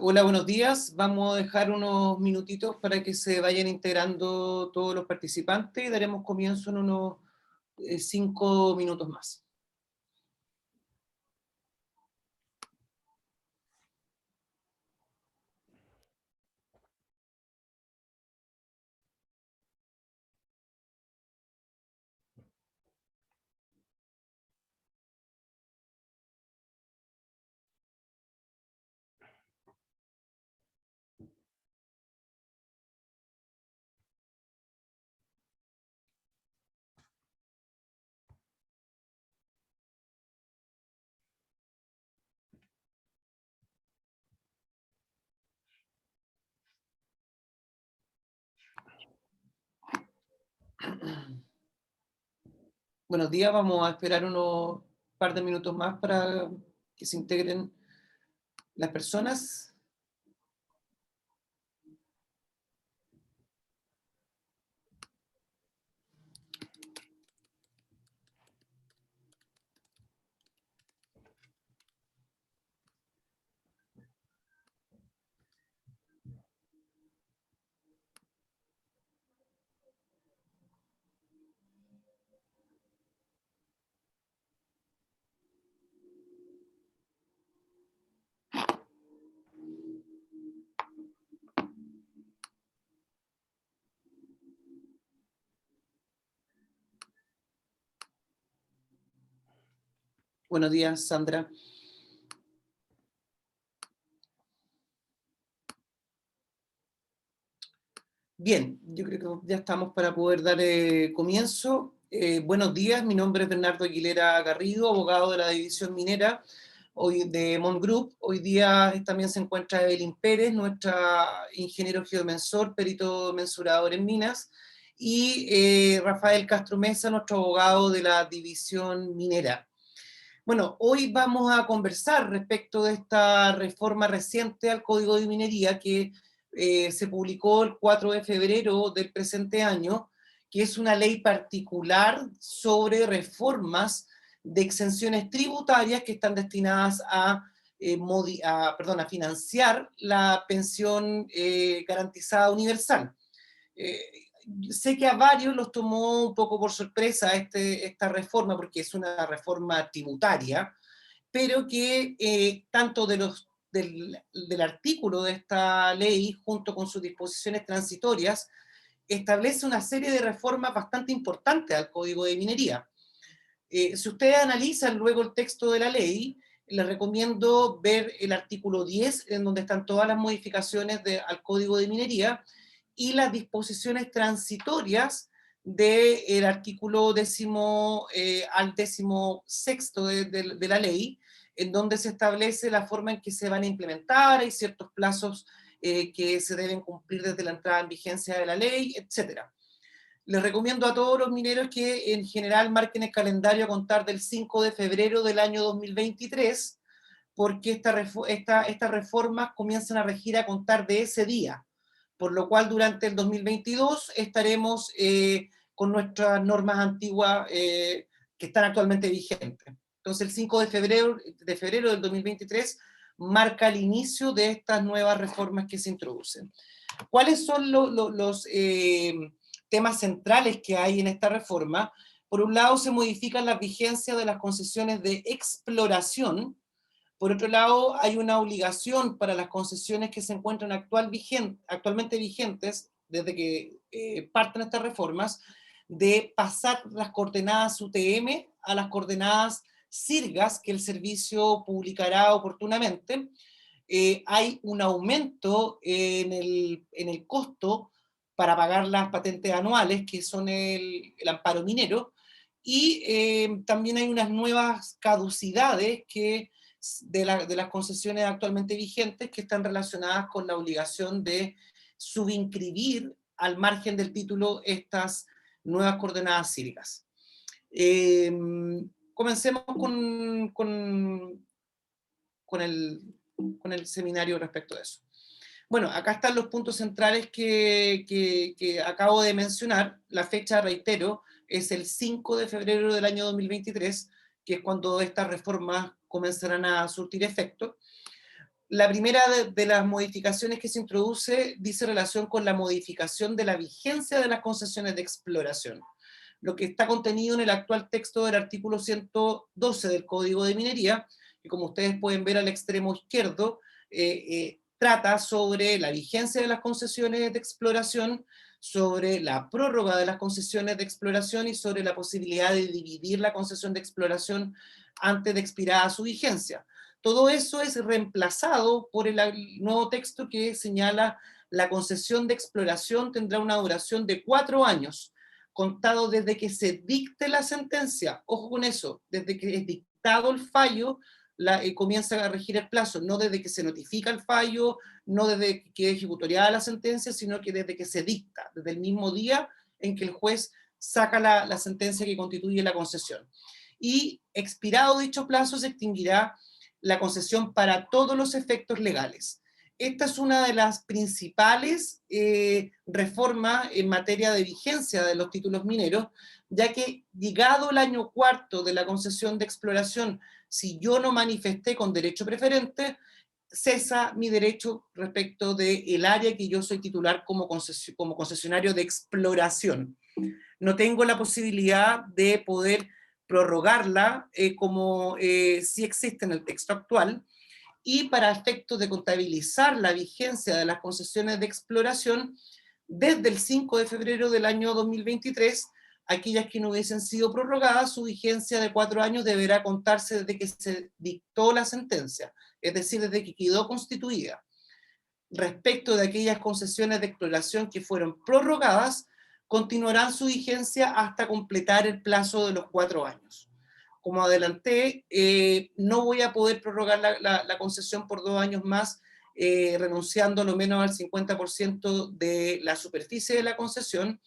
Hola, buenos días. Vamos a dejar unos minutitos para que se vayan integrando todos los participantes y daremos comienzo en unos 5 minutos más. Buenos días, vamos a esperar unos par de minutos más para que se integren las personas. Buenos días, Sandra. Bien, yo creo que ya estamos para poder dar comienzo. Buenos días, mi nombre es Bernardo Aguilera Garrido, abogado de la División Minera hoy de Mont Group. Hoy día también se encuentra Evelyn Pérez, nuestra ingeniero geomensor, perito mensurador en minas, y Rafael Castro Mesa, nuestro abogado de la División Minera. Bueno, hoy vamos a conversar respecto de esta reforma reciente al Código de Minería que se publicó el 4 de febrero del presente año, que es una ley particular sobre reformas de exenciones tributarias que están destinadas a financiar la pensión garantizada universal. Eh, Sé que a varios los tomó un poco por sorpresa esta reforma, porque es una reforma tributaria, pero que tanto del artículo de esta ley, junto con sus disposiciones transitorias, establece una serie de reformas bastante importantes al Código de Minería. Si ustedes analizan luego el texto de la ley, les recomiendo ver el artículo 10, en donde están todas las modificaciones al Código de Minería, y las disposiciones transitorias del artículo 10 al 16 de la ley, en donde se establece la forma en que se van a implementar, hay ciertos plazos que se deben cumplir desde la entrada en vigencia de la ley, etcétera. Les recomiendo a todos los mineros que en general marquen el calendario a contar del 5 de febrero del año 2023, porque estas reformas comienzan a regir a contar de ese día, por lo cual durante el 2022 estaremos con nuestras normas antiguas que están actualmente vigentes. Entonces el 5 de febrero del 2023 marca el inicio de estas nuevas reformas que se introducen. ¿Cuáles son los temas centrales que hay en esta reforma? Por un lado, se modifican las vigencias de las concesiones de exploración. Por otro lado, hay una obligación para las concesiones que se encuentran actualmente vigentes, desde que parten estas reformas, de pasar las coordenadas UTM a las coordenadas SIRGAS, que el servicio publicará oportunamente. Hay un aumento en el costo para pagar las patentes anuales, que son el amparo minero, y también hay unas nuevas caducidades de las concesiones actualmente vigentes que están relacionadas con la obligación de subinscribir al margen del título estas nuevas coordenadas cívicas. Comencemos con el, con el seminario respecto a eso. Bueno, acá están los puntos centrales que acabo de mencionar. La fecha, reitero, es el 5 de febrero del año 2023, que es cuando estas reformas comenzarán a surtir efecto. La primera de las modificaciones que se introduce dice relación con la modificación de la vigencia de las concesiones de exploración. Lo que está contenido en el actual texto del artículo 112 del Código de Minería, que como ustedes pueden ver al extremo izquierdo, trata sobre la vigencia de las concesiones de exploración, sobre la prórroga de las concesiones de exploración y sobre la posibilidad de dividir la concesión de exploración antes de expirar su vigencia. Todo eso es reemplazado por el nuevo texto que señala la concesión de exploración tendrá una duración de 4 años, contado desde que se dicte la sentencia. Ojo con eso, desde que es dictado el fallo, comienza a regir el plazo, no desde que se notifica el fallo, no desde que quede ejecutoriada la sentencia, sino que desde que se dicta, desde el mismo día en que el juez saca la sentencia que constituye la concesión. Y expirado dicho plazo se extinguirá la concesión para todos los efectos legales. Esta es una de las principales reformas en materia de vigencia de los títulos mineros, ya que llegado el año cuarto de la concesión de exploración, si yo no manifesté con derecho preferente, cesa mi derecho respecto del área que yo soy titular como concesionario de exploración. No tengo la posibilidad de poder prorrogarla como sí existe en el texto actual, y para efectos de contabilizar la vigencia de las concesiones de exploración, desde el 5 de febrero del año 2023, aquellas que no hubiesen sido prorrogadas, su vigencia de 4 años deberá contarse desde que se dictó la sentencia, es decir, desde que quedó constituida. Respecto de aquellas concesiones de exploración que fueron prorrogadas, continuarán su vigencia hasta completar el plazo de los 4 años. Como adelanté, no voy a poder prorrogar la concesión por 2 años más, renunciando a lo menos al 50% de la superficie de la concesión.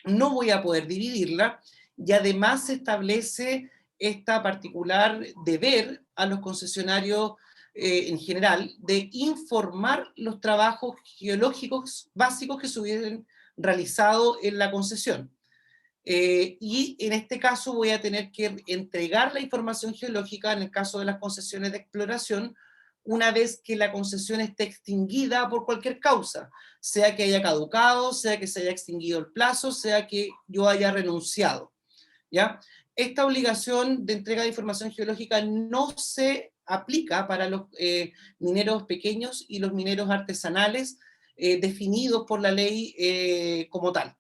No voy a poder dividirla, y además se establece esta particular deber a los concesionarios en general de informar los trabajos geológicos básicos que se hubiesen realizado en la concesión. Y en este caso voy a tener que entregar la información geológica en el caso de las concesiones de exploración una vez que la concesión esté extinguida por cualquier causa, sea que haya caducado, sea que se haya extinguido el plazo, sea que yo haya renunciado, ¿ya? Esta obligación de entrega de información geológica no se aplica para los mineros pequeños y los mineros artesanales definidos por la ley como tal.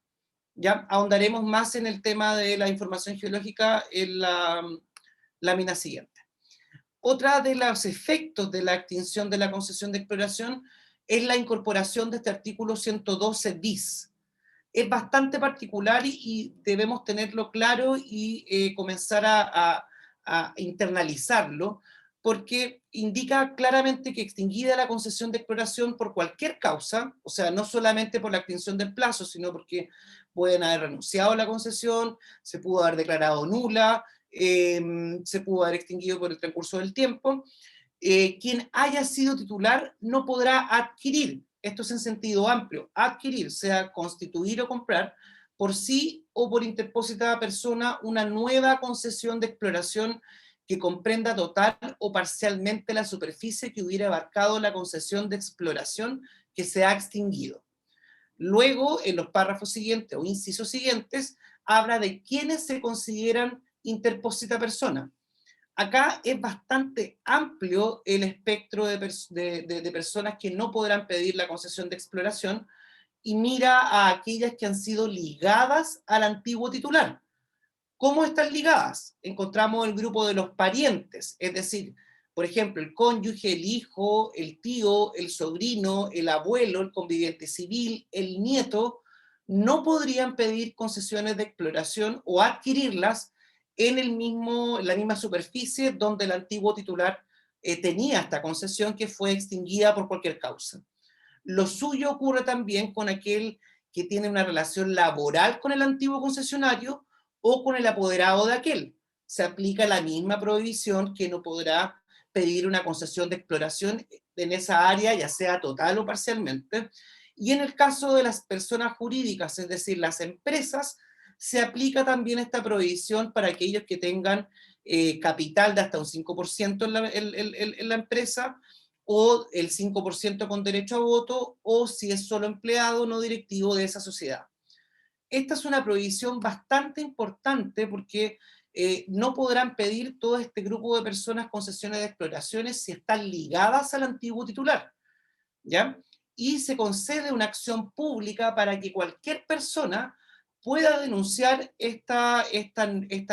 Ya ahondaremos más en el tema de la información geológica en la lámina siguiente. Otra de los efectos de la extinción de la concesión de exploración es la incorporación de este artículo 112 bis. Es bastante particular y debemos tenerlo claro y comenzar a internalizarlo, porque indica claramente que extinguida la concesión de exploración por cualquier causa, o sea, no solamente por la extinción del plazo, sino porque pueden haber renunciado a la concesión, se pudo haber declarado nula, se pudo haber extinguido por el transcurso del tiempo, quien haya sido titular no podrá adquirir, esto es en sentido amplio, adquirir, sea constituir o comprar, por sí o por interpositada persona, una nueva concesión de exploración que comprenda total o parcialmente la superficie que hubiera abarcado la concesión de exploración que se ha extinguido. Luego, en los párrafos siguientes o incisos siguientes, habla de quiénes se consideran interposita persona. Acá es bastante amplio el espectro de personas que no podrán pedir la concesión de exploración y mira a aquellas que han sido ligadas al antiguo titular. ¿Cómo están ligadas? Encontramos el grupo de los parientes, es decir, por ejemplo, el cónyuge, el hijo, el tío, el sobrino, el abuelo, el conviviente civil, el nieto, no podrían pedir concesiones de exploración o adquirirlas en la misma superficie donde el antiguo titular tenía esta concesión que fue extinguida por cualquier causa. Lo suyo ocurre también con aquel que tiene una relación laboral con el antiguo concesionario o con el apoderado de aquel. Se aplica la misma prohibición que no podrá pedir una concesión de exploración en esa área, ya sea total o parcialmente. Y en el caso de las personas jurídicas, es decir, las empresas, se aplica también esta prohibición para aquellos que tengan capital de hasta un 5% en la empresa, o el 5% con derecho a voto, o si es solo empleado no directivo de esa sociedad. Esta es una prohibición bastante importante porque no podrán pedir todo este grupo de personas concesiones de exploraciones si están ligadas al antiguo titular, ¿ya? Y se concede una acción pública para que cualquier persona pueda denunciar esta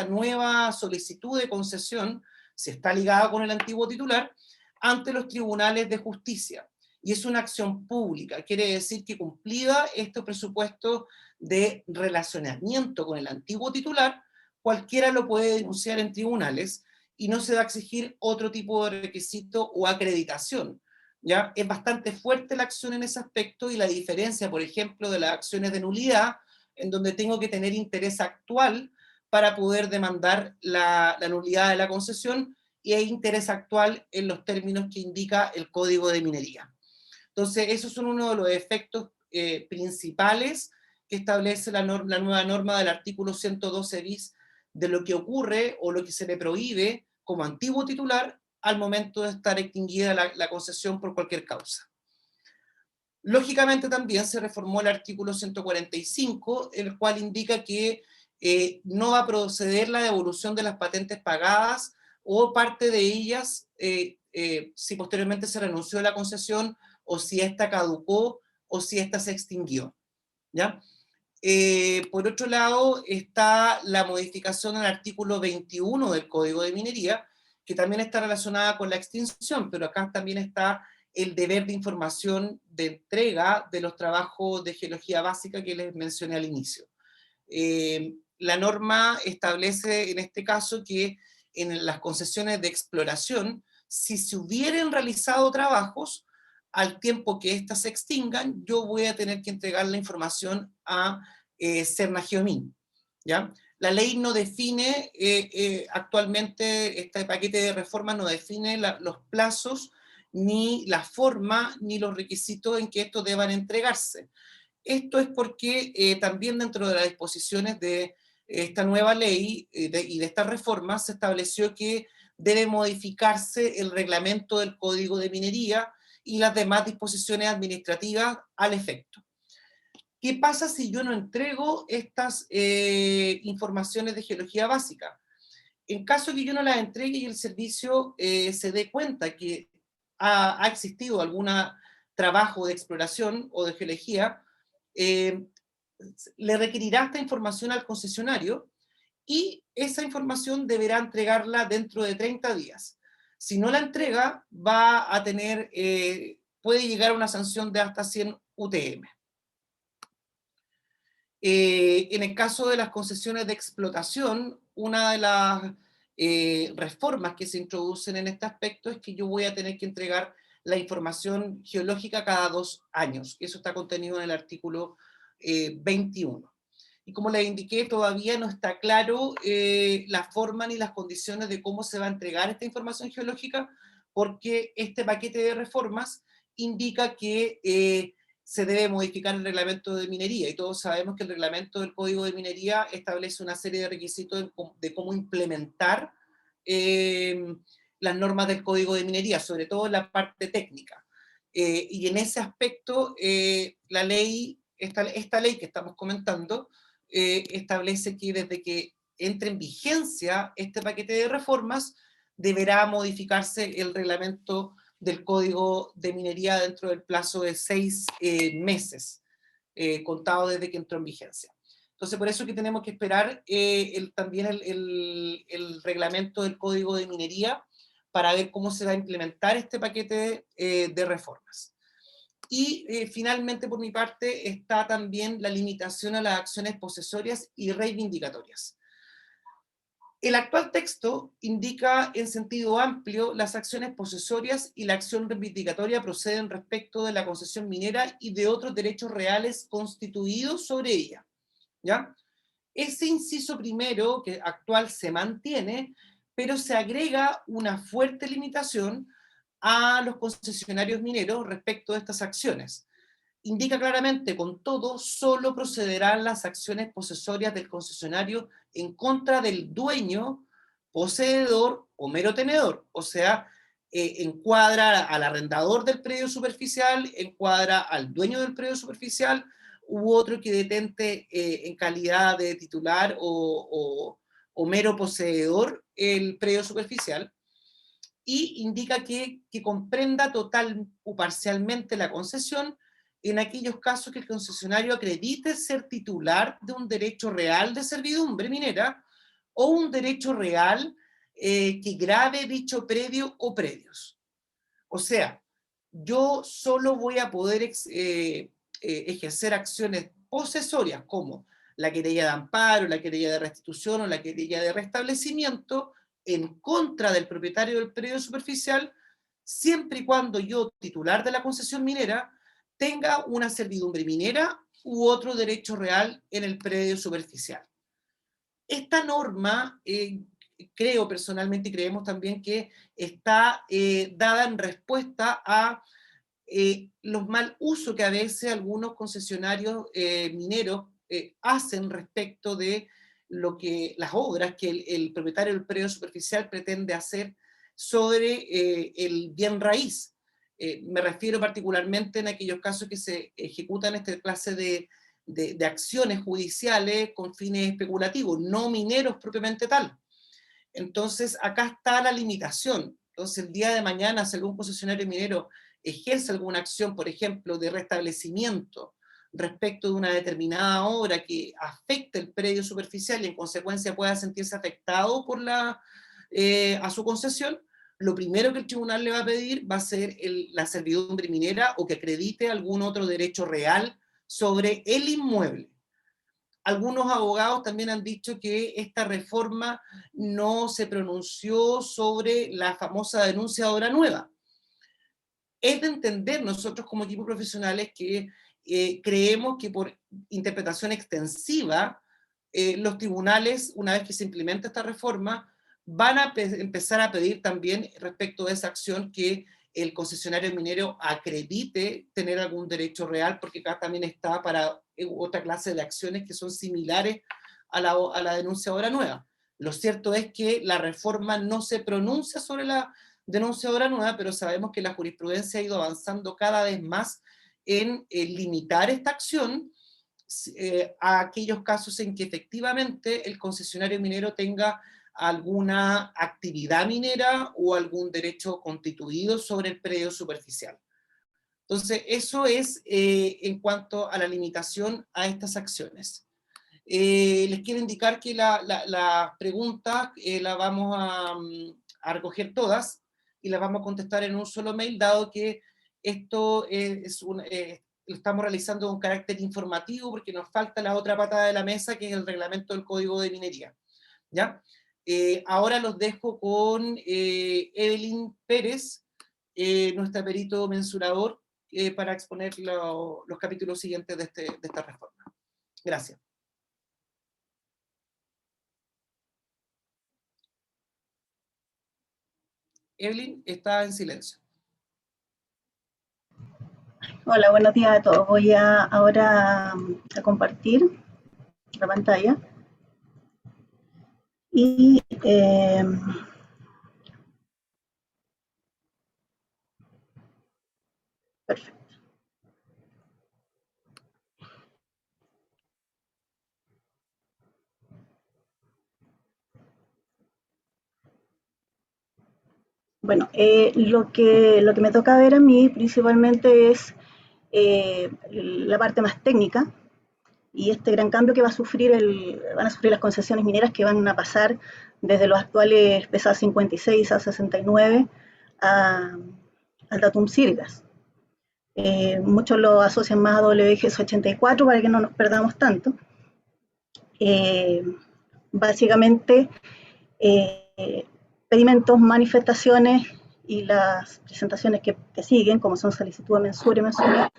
nueva solicitud de concesión, si está ligada con el antiguo titular, ante los tribunales de justicia. Y es una acción pública, quiere decir que cumplida este presupuesto de relacionamiento con el antiguo titular, cualquiera lo puede denunciar en tribunales y no se va a exigir otro tipo de requisito o acreditación. ¿Ya? Es bastante fuerte la acción en ese aspecto y la diferencia, por ejemplo, de las acciones de nulidad, en donde tengo que tener interés actual para poder demandar la nulidad de la concesión, y hay interés actual en los términos que indica el Código de Minería. Entonces, esos son uno de los efectos principales que establece la nueva norma del artículo 112 bis de lo que ocurre o lo que se le prohíbe como antiguo titular al momento de estar extinguida la concesión por cualquier causa. Lógicamente también se reformó el artículo 145, el cual indica que no va a proceder la devolución de las patentes pagadas o parte de ellas si posteriormente se renunció a la concesión o si ésta caducó o si ésta se extinguió, ¿ya? Por otro lado, está la modificación al artículo 21 del Código de Minería, que también está relacionada con la extinción, pero acá también está el deber de información de entrega de los trabajos de geología básica que les mencioné al inicio. La norma establece en este caso que en las concesiones de exploración, si se hubieran realizado trabajos, al tiempo que éstas se extingan, yo voy a tener que entregar la información a Sernageomin, ¿ya? La ley no define, actualmente este paquete de reformas no define los plazos, ni la forma, ni los requisitos en que estos deban entregarse. Esto es porque también dentro de las disposiciones de esta nueva ley y de estas reformas se estableció que debe modificarse el reglamento del Código de Minería y las demás disposiciones administrativas al efecto. ¿Qué pasa si yo no entrego estas informaciones de geología básica? En caso de que yo no las entregue y el servicio se dé cuenta que ha existido algún trabajo de exploración o de geología, eh, le requerirá esta información al concesionario y esa información deberá entregarla dentro de 30 días. Si no la entrega, va a tener, puede llegar a una sanción de hasta 100 UTM. En el caso de las concesiones de explotación, una de las reformas que se introducen en este aspecto es que yo voy a tener que entregar la información geológica cada 2 años. Eso está contenido en el artículo 21. Y como les indiqué, todavía no está claro la forma ni las condiciones de cómo se va a entregar esta información geológica, porque este paquete de reformas indica que se debe modificar el reglamento de minería, y todos sabemos que el reglamento del Código de Minería establece una serie de requisitos de cómo implementar las normas del Código de Minería, sobre todo en la parte técnica. Y en ese aspecto, la ley, esta ley que estamos comentando, establece que desde que entre en vigencia este paquete de reformas, deberá modificarse el reglamento del Código de Minería dentro del plazo de 6 meses, contado desde que entró en vigencia. Entonces, por eso que tenemos que esperar también el reglamento del Código de Minería para ver cómo se va a implementar este paquete de reformas. Y finalmente, por mi parte, está también la limitación a las acciones posesorias y reivindicatorias. El actual texto indica en sentido amplio las acciones posesorias y la acción reivindicatoria proceden respecto de la concesión minera y de otros derechos reales constituidos sobre ella, ¿ya? Ese inciso primero, que actual, se mantiene, pero se agrega una fuerte limitación a los concesionarios mineros respecto de estas acciones. Indica claramente, con todo, solo procederán las acciones posesorias del concesionario en contra del dueño, poseedor o mero tenedor. O sea, encuadra al arrendador del predio superficial, encuadra al dueño del predio superficial, u otro que detente en calidad de titular o mero poseedor el predio superficial, y indica que comprenda total o parcialmente la concesión en aquellos casos que el concesionario acredite ser titular de un derecho real de servidumbre minera o un derecho real que grave dicho predio o predios. O sea, yo solo voy a poder ejercer acciones posesorias como la querella de amparo, la querella de restitución o la querella de restablecimiento en contra del propietario del predio superficial, siempre y cuando yo, titular de la concesión minera, tenga una servidumbre minera u otro derecho real en el predio superficial. Esta norma, creo personalmente y creemos también que está dada en respuesta a los mal usos que a veces algunos concesionarios mineros hacen respecto de las obras que el propietario del predio superficial pretende hacer sobre el bien raíz. Me refiero particularmente en aquellos casos que se ejecutan esta clase de acciones judiciales con fines especulativos, no mineros propiamente tal. Entonces, acá está la limitación. Entonces, el día de mañana, si algún concesionario minero ejerce alguna acción, por ejemplo, de restablecimiento respecto de una determinada obra que afecte el predio superficial y en consecuencia pueda sentirse afectado por a su concesión, lo primero que el tribunal le va a pedir va a ser la servidumbre minera o que acredite algún otro derecho real sobre el inmueble. Algunos abogados también han dicho que esta reforma no se pronunció sobre la famosa denuncia de obra nueva. Es de entender nosotros como equipo profesionales que creemos que por interpretación extensiva los tribunales, una vez que se implementa esta reforma, van a empezar a pedir también respecto de esa acción que el concesionario minero acredite tener algún derecho real, porque acá también está para otra clase de acciones que son similares a la denuncia de obra nueva. Lo cierto es que la reforma no se pronuncia sobre la denuncia de obra nueva, pero sabemos que la jurisprudencia ha ido avanzando cada vez más en limitar esta acción a aquellos casos en que efectivamente el concesionario minero tenga alguna actividad minera o algún derecho constituido sobre el predio superficial. Entonces, eso es en cuanto a la limitación a estas acciones. Les quiero indicar que las preguntas las vamos a recoger todas y las vamos a contestar en un solo mail, dado que esto lo estamos realizando con carácter informativo porque nos falta la otra pata de la mesa, que es el reglamento del Código de Minería. ¿Ya? Ahora los dejo con Evelyn Pérez, nuestra perito mensurador, para exponer los capítulos siguientes de esta reforma. Gracias. Evelyn está en silencio. Hola, buenos días a todos. Voy ahora a compartir la pantalla. Y perfecto. Bueno, lo que me toca ver a mí principalmente es la parte más técnica y este gran cambio que van a sufrir las concesiones mineras, que van a pasar desde los actuales PSA 56 a 69 al Datum Sirgas. Muchos lo asocian más a WGS 84 para que no nos perdamos tanto. Básicamente, pedimentos, manifestaciones y las presentaciones que siguen, como son solicitud de mensura y mensura,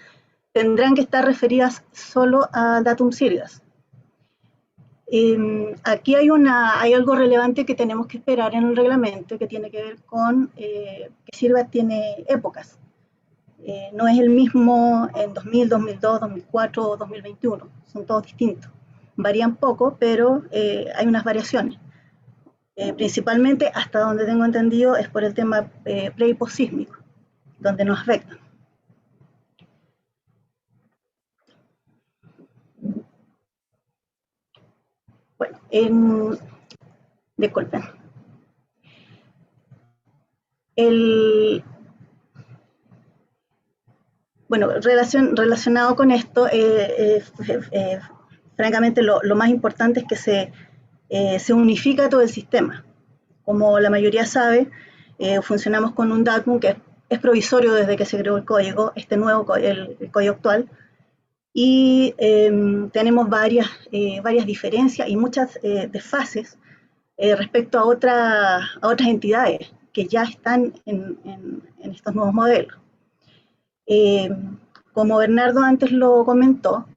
tendrán que estar referidas solo a Datum Sirgas. Aquí hay algo relevante que tenemos que esperar en el reglamento, que tiene que ver con que Sirgas tiene épocas. No es el mismo en 2000, 2002, 2004 o 2021, son todos distintos. Varían poco, pero hay unas variaciones. Principalmente, hasta donde tengo entendido, es por el tema pre y posísmico, donde nos afectan. Bueno, disculpen. Bueno, relacionado con esto, francamente lo más importante es que se unifica todo el sistema. Como la mayoría sabe, funcionamos con un DACMU que es provisorio desde que se creó el código, este nuevo, el código actual, y tenemos varias diferencias y muchas desfases respecto a otras entidades que ya están en estos nuevos modelos. Como Bernardo antes lo comentó,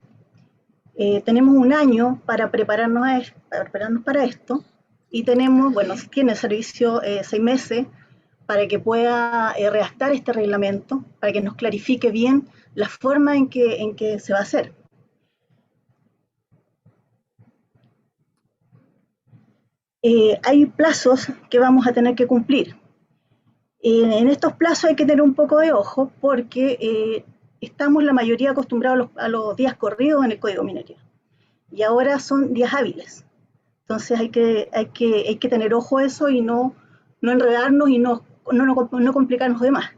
tenemos un año para prepararnos para esto, y tenemos, bueno, tiene servicio 6 meses para que pueda redactar este reglamento, para que nos clarifique bien la forma en que se va a hacer. Hay plazos que vamos a tener que cumplir. En estos plazos hay que tener un poco de ojo porque estamos la mayoría acostumbrados a los días corridos en el código minería, y ahora son días hábiles. Entonces hay que tener ojo a eso y no enredarnos y no complicarnos de más.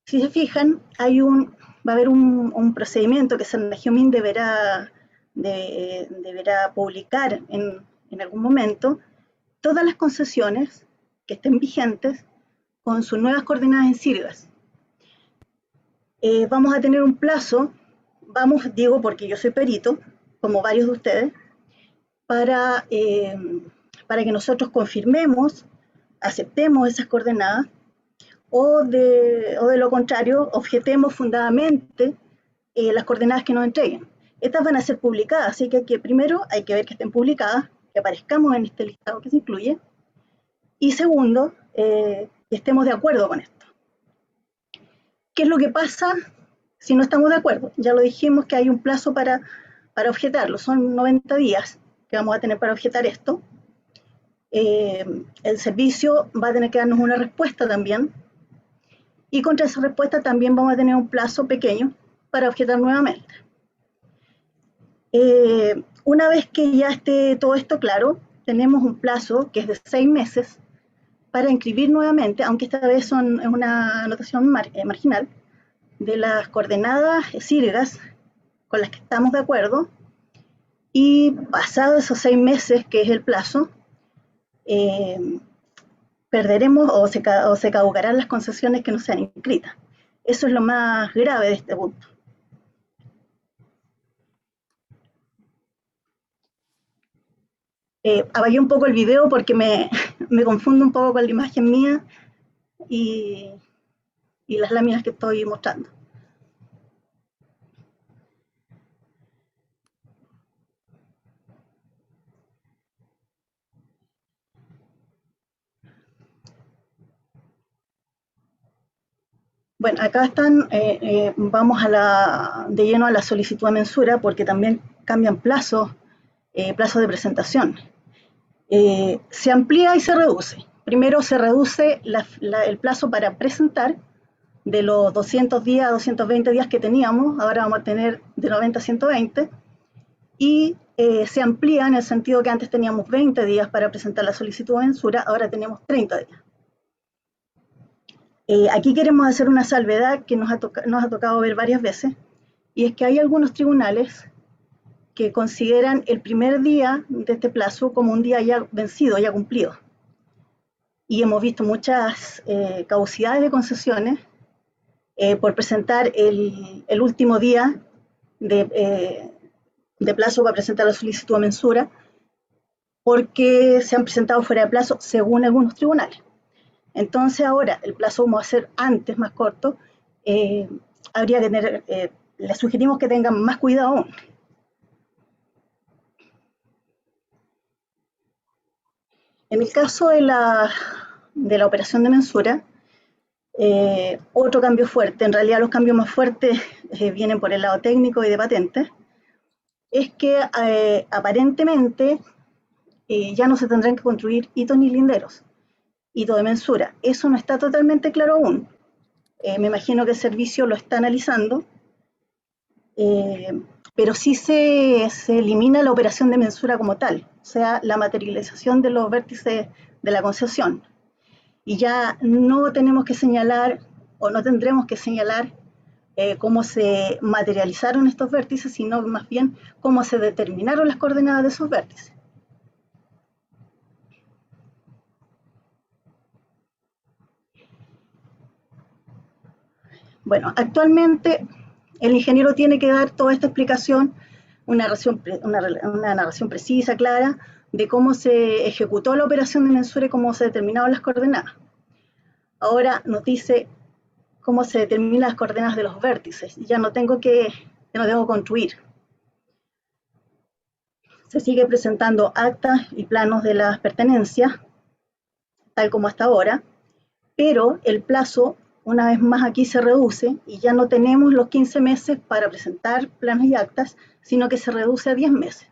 Si se fijan, va a haber un procedimiento que Senagiomin deberá publicar en algún momento todas las concesiones que estén vigentes con sus nuevas coordenadas en sirgas. Vamos a tener un plazo, digo porque yo soy perito, como varios de ustedes, para que nosotros confirmemos, aceptemos esas coordenadas, o de lo contrario, objetemos fundadamente las coordenadas que nos entreguen. Estas van a ser publicadas, así que primero hay que ver que estén publicadas, que aparezcamos en este listado que se incluye, y segundo, que estemos de acuerdo con esto. ¿Qué es lo que pasa si no estamos de acuerdo? Ya lo dijimos que hay un plazo para objetarlo, son 90 días que vamos a tener para objetar esto. El servicio va a tener que darnos una respuesta también, y contra esa respuesta también vamos a tener un plazo pequeño para objetar nuevamente. Una vez que ya esté todo esto claro, tenemos un plazo que es de 6 meses para inscribir nuevamente, aunque esta vez es una anotación marginal, de las coordenadas sirgas con las que estamos de acuerdo, y pasados esos 6 meses, que es el plazo, perderemos o se caducarán las concesiones que no sean inscritas. Eso es lo más grave de este punto. Apagué un poco el video porque me confundo un poco con la imagen mía y las láminas que estoy mostrando. Bueno, acá están, vamos de lleno a la solicitud de mensura, porque también cambian plazos de presentación. Se amplía y se reduce. Primero se reduce el plazo para presentar de los 200 días a 220 días que teníamos, ahora vamos a tener de 90 a 120, y se amplía en el sentido que antes teníamos 20 días para presentar la solicitud de mensura, ahora tenemos 30 días. Aquí queremos hacer una salvedad que nos ha tocado ver varias veces, y es que hay algunos tribunales que consideran el primer día de este plazo como un día ya vencido, ya cumplido. Y hemos visto muchas caducidades de concesiones por presentar el último día de plazo para presentar la solicitud de mensura, porque se han presentado fuera de plazo según algunos tribunales. Entonces ahora el plazo vamos a hacer antes, más corto. Habría que tener, les sugerimos que tengan más cuidado aún. En el caso de la operación de mensura, otro cambio fuerte, en realidad los cambios más fuertes vienen por el lado técnico y de patentes, es que aparentemente ya no se tendrán que construir hitos ni linderos, hito de mensura. Eso no está totalmente claro aún. Me imagino que el servicio lo está analizando, pero sí se elimina la operación de mensura como tal, o sea, la materialización de los vértices de la concesión. Y ya no tenemos que señalar, o no tendremos que señalar cómo se materializaron estos vértices, sino más bien cómo se determinaron las coordenadas de esos vértices. Bueno, actualmente el ingeniero tiene que dar toda esta explicación, una narración precisa, clara, de cómo se ejecutó la operación de mensura y cómo se determinaron las coordenadas. Ahora nos dice cómo se determinan las coordenadas de los vértices. Ya no tengo que construir. Se sigue presentando actas y planos de las pertenencias, tal como hasta ahora, pero el plazo, una vez más aquí se reduce y ya no tenemos los 15 meses para presentar planos y actas, sino que se reduce a 10 meses.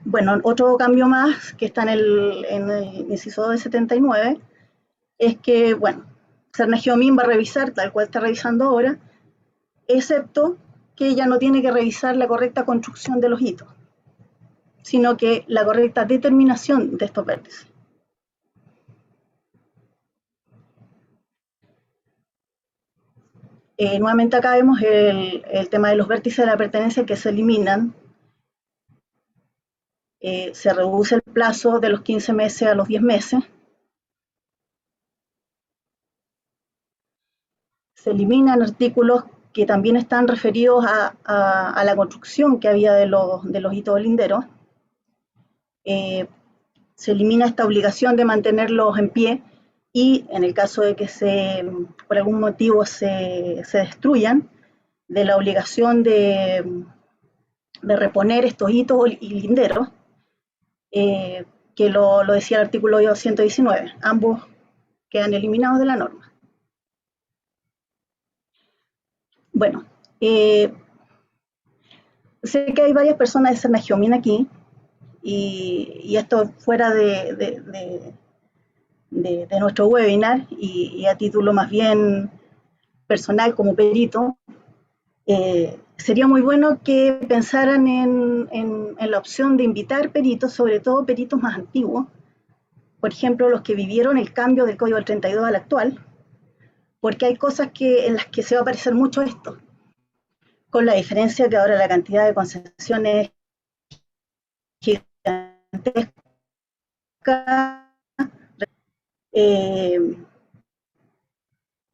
Bueno, otro cambio más que está en el inciso de 79 es que, bueno, Cernagiomín va a revisar, tal cual está revisando ahora, excepto que ya no tiene que revisar la correcta construcción de los hitos, sino que la correcta determinación de estos vértices. Nuevamente acá vemos el tema de los vértices de la pertenencia que se eliminan. Se reduce el plazo de los 15 meses a los 10 meses. Se eliminan artículos que también están referidos a la construcción que había de los hitos linderos. Se elimina esta obligación de mantenerlos en pie y en el caso de que por algún motivo se destruyan, de la obligación de reponer estos hitos y linderos, que lo decía el artículo 119. Ambos quedan eliminados de la norma. Bueno, sé que hay varias personas de Cernagiomín aquí, y esto fuera de nuestro webinar y a título más bien personal como perito, sería muy bueno que pensaran en la opción de invitar peritos, sobre todo peritos más antiguos, por ejemplo, los que vivieron el cambio del Código del 32 al actual, porque hay cosas en las que se va a parecer mucho esto, con la diferencia que ahora la cantidad de concesiones es gigantesca. Eh,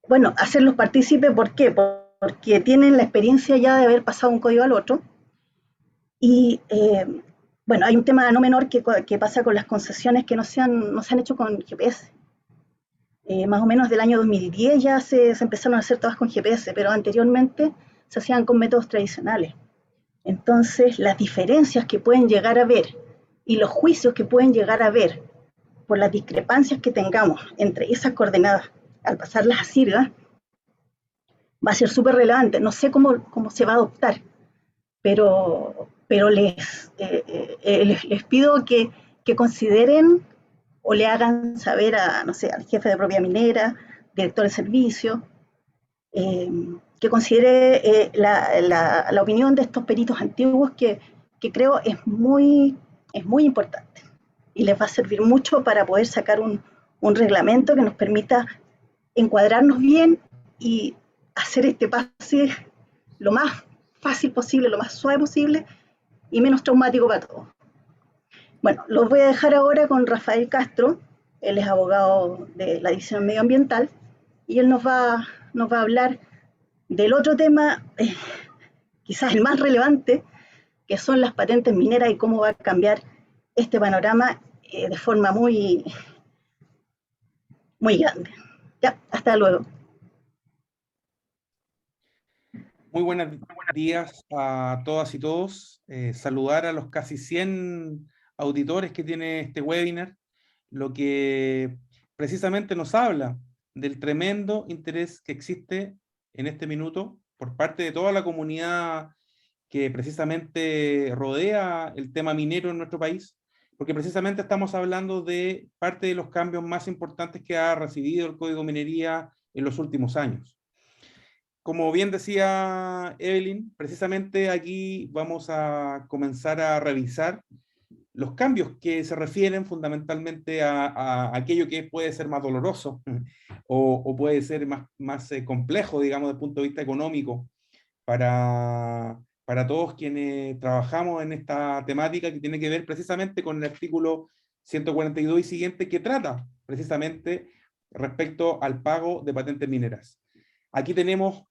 bueno, hacerlos partícipes, ¿por qué? Porque tienen la experiencia ya de haber pasado un código al otro. Y bueno, hay un tema no menor que pasa con las concesiones que no se han hecho con GPS. Más o menos del año 2010 ya se empezaron a hacer todas con GPS, pero anteriormente se hacían con métodos tradicionales. Entonces, las diferencias que pueden llegar a haber y los juicios que pueden llegar a haber por las discrepancias que tengamos entre esas coordenadas al pasarlas a sirga, va a ser súper relevante. No sé cómo se va a adoptar, pero les pido que consideren o le hagan saber no sé, al jefe de propiedad minera, director de servicio, que considere la opinión de estos peritos antiguos que creo es muy importante y les va a servir mucho para poder sacar un reglamento que nos permita encuadrarnos bien y hacer este pase lo más fácil posible, lo más suave posible y menos traumático para todos. Bueno, los voy a dejar ahora con Rafael Castro, él es abogado de la División Medioambiental y él nos va a hablar del otro tema, quizás el más relevante, que son las patentes mineras y cómo va a cambiar este panorama de forma muy grande. Ya, hasta luego. Muy buenos días a todas y todos. Saludar a los casi 100 auditores que tiene este webinar, lo que precisamente nos habla del tremendo interés que existe en este minuto por parte de toda la comunidad que precisamente rodea el tema minero en nuestro país, porque precisamente estamos hablando de parte de los cambios más importantes que ha recibido el Código de Minería en los últimos años. Como bien decía Evelyn, precisamente aquí vamos a comenzar a revisar los cambios que se refieren fundamentalmente a aquello que puede ser más doloroso o puede ser más complejo, digamos, desde el punto de vista económico, para todos quienes trabajamos en esta temática que tiene que ver precisamente con el artículo 142 y siguiente, que trata precisamente respecto al pago de patentes mineras. Aquí tenemos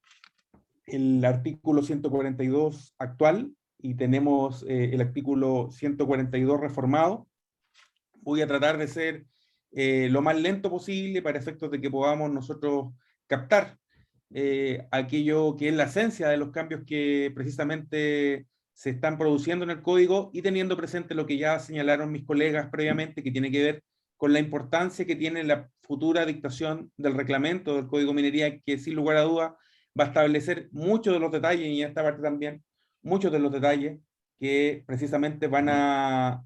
el artículo 142 actual y tenemos el artículo 142 reformado. Voy a tratar de ser lo más lento posible para efectos de que podamos nosotros captar aquello que es la esencia de los cambios que precisamente se están produciendo en el código, y teniendo presente lo que ya señalaron mis colegas previamente, que tiene que ver con la importancia que tiene la futura dictación del reglamento del Código de Minería, que sin lugar a duda va a establecer muchos de los detalles, y en esta parte también, muchos de los detalles que precisamente van a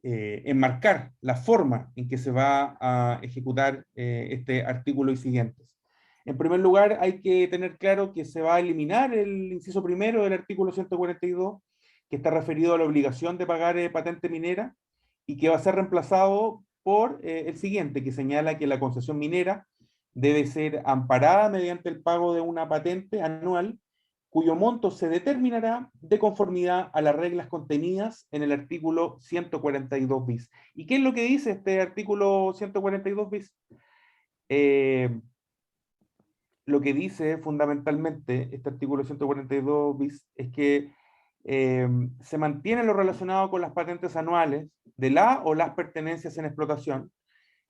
enmarcar la forma en que se va a ejecutar este artículo y siguientes. En primer lugar, hay que tener claro que se va a eliminar el inciso primero del artículo 142, que está referido a la obligación de pagar patente minera, y que va a ser reemplazado por el siguiente, que señala que la concesión minera debe ser amparada mediante el pago de una patente anual, cuyo monto se determinará de conformidad a las reglas contenidas en el artículo 142 bis. ¿Y qué es lo que dice este artículo 142 bis? Lo que dice fundamentalmente este artículo 142 bis es que se mantiene lo relacionado con las patentes anuales de la o las pertenencias en explotación,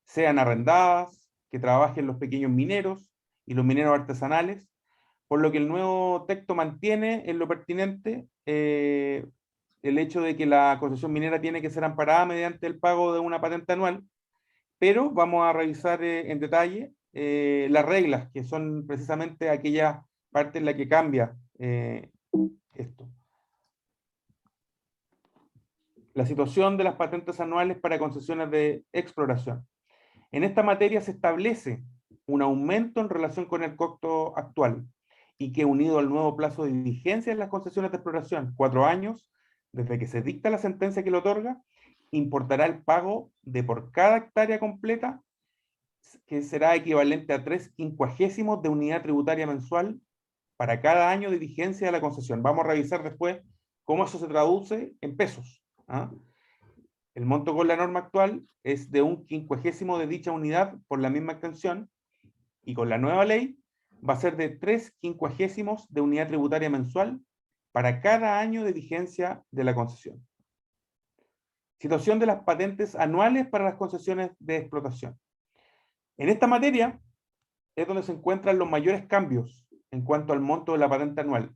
sean arrendadas, que trabajen los pequeños mineros y los mineros artesanales, por lo que el nuevo texto mantiene en lo pertinente el hecho de que la concesión minera tiene que ser amparada mediante el pago de una patente anual, pero vamos a revisar en detalle las reglas, que son precisamente aquella parte en la que cambia esto. La situación de las patentes anuales para concesiones de exploración. En esta materia se establece un aumento en relación con el costo actual, y que, unido al nuevo plazo de vigencia en las concesiones de exploración, 4 años, desde que se dicta la sentencia que lo otorga, importará el pago de por cada hectárea completa, que será equivalente a 3/50 de unidad tributaria mensual para cada año de vigencia de la concesión. Vamos a revisar después cómo eso se traduce en pesos. El monto con la norma actual es de 1/50 de dicha unidad por la misma extensión, y con la nueva ley va a ser de 3/50 de unidad tributaria mensual para cada año de vigencia de la concesión. Situación de las patentes anuales para las concesiones de explotación. En esta materia es donde se encuentran los mayores cambios en cuanto al monto de la patente anual,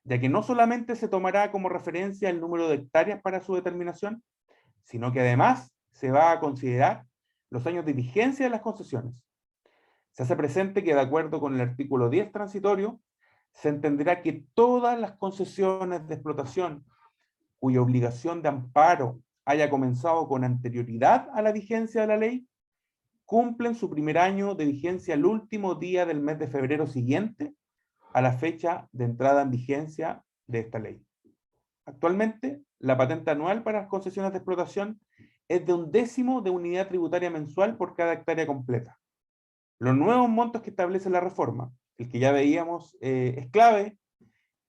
ya que no solamente se tomará como referencia el número de hectáreas para su determinación, sino que además se va a considerar los años de vigencia de las concesiones. Se hace presente que, de acuerdo con el artículo 10 transitorio, se entenderá que todas las concesiones de explotación cuya obligación de amparo haya comenzado con anterioridad a la vigencia de la ley, cumplen su primer año de vigencia el último día del mes de febrero siguiente a la fecha de entrada en vigencia de esta ley. Actualmente, la patente anual para las concesiones de explotación es de 1/10 de unidad tributaria mensual por cada hectárea completa. Los nuevos montos que establece la reforma, el que ya veíamos es clave,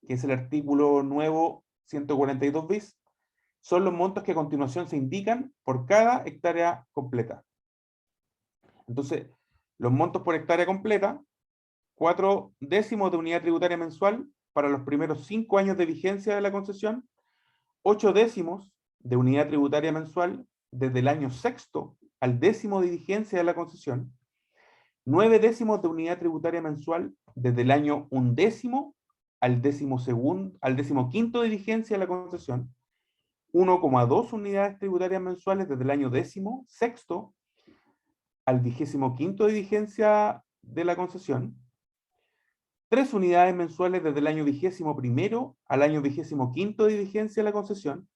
que es el artículo nuevo 142 bis, son los montos que a continuación se indican por cada hectárea completa. Entonces, los montos por hectárea completa: 4/10 de unidad tributaria mensual para los primeros 5 años de vigencia de la concesión, 8/10 de unidad tributaria mensual desde el año 6º al 10º de vigencia de la concesión, 9/10 de unidad tributaria mensual desde el año 1/10 al 15º de vigencia de la concesión, 1,2 unidades tributarias mensuales desde el año 16º al 25º de vigencia de la concesión, 3 unidades mensuales desde el año 21º al año 25º de vigencia de la concesión,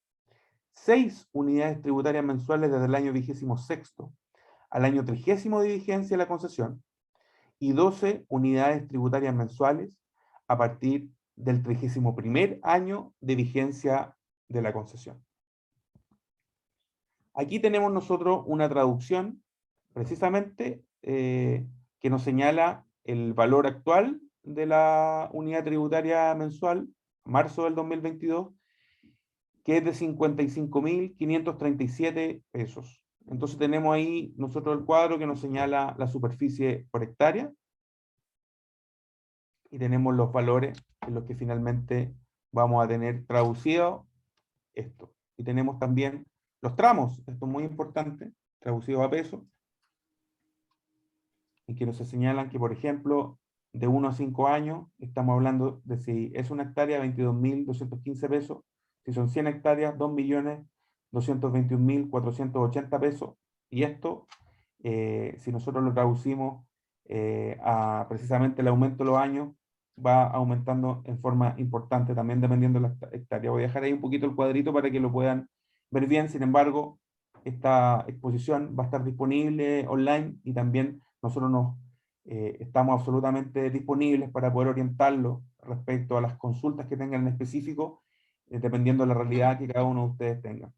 6 unidades tributarias mensuales desde el año 26º al año 30º de vigencia de la concesión, y 12 unidades tributarias mensuales a partir del 31º año de vigencia de la concesión. Aquí tenemos nosotros una traducción, precisamente, que nos señala el valor actual de la unidad tributaria mensual, marzo del 2022, que es de 55.537 pesos. Entonces tenemos ahí nosotros el cuadro que nos señala la superficie por hectárea, y tenemos los valores en los que finalmente vamos a tener traducido esto. Y tenemos también los tramos, esto es muy importante, traducidos a peso, y que nos señalan que, por ejemplo, de 1 a 5 años, estamos hablando de si es una hectárea, 22.215 pesos, si son 100 hectáreas, 2.221.480 pesos, y esto, si nosotros lo traducimos a precisamente el aumento de los años, va aumentando en forma importante, también dependiendo de las hectáreas. Voy a dejar ahí un poquito el cuadrito para que lo puedan ver bien. Sin embargo, esta exposición va a estar disponible online, y también nosotros estamos absolutamente disponibles para poder orientarlo respecto a las consultas que tengan en específico, dependiendo de la realidad que cada uno de ustedes tenga.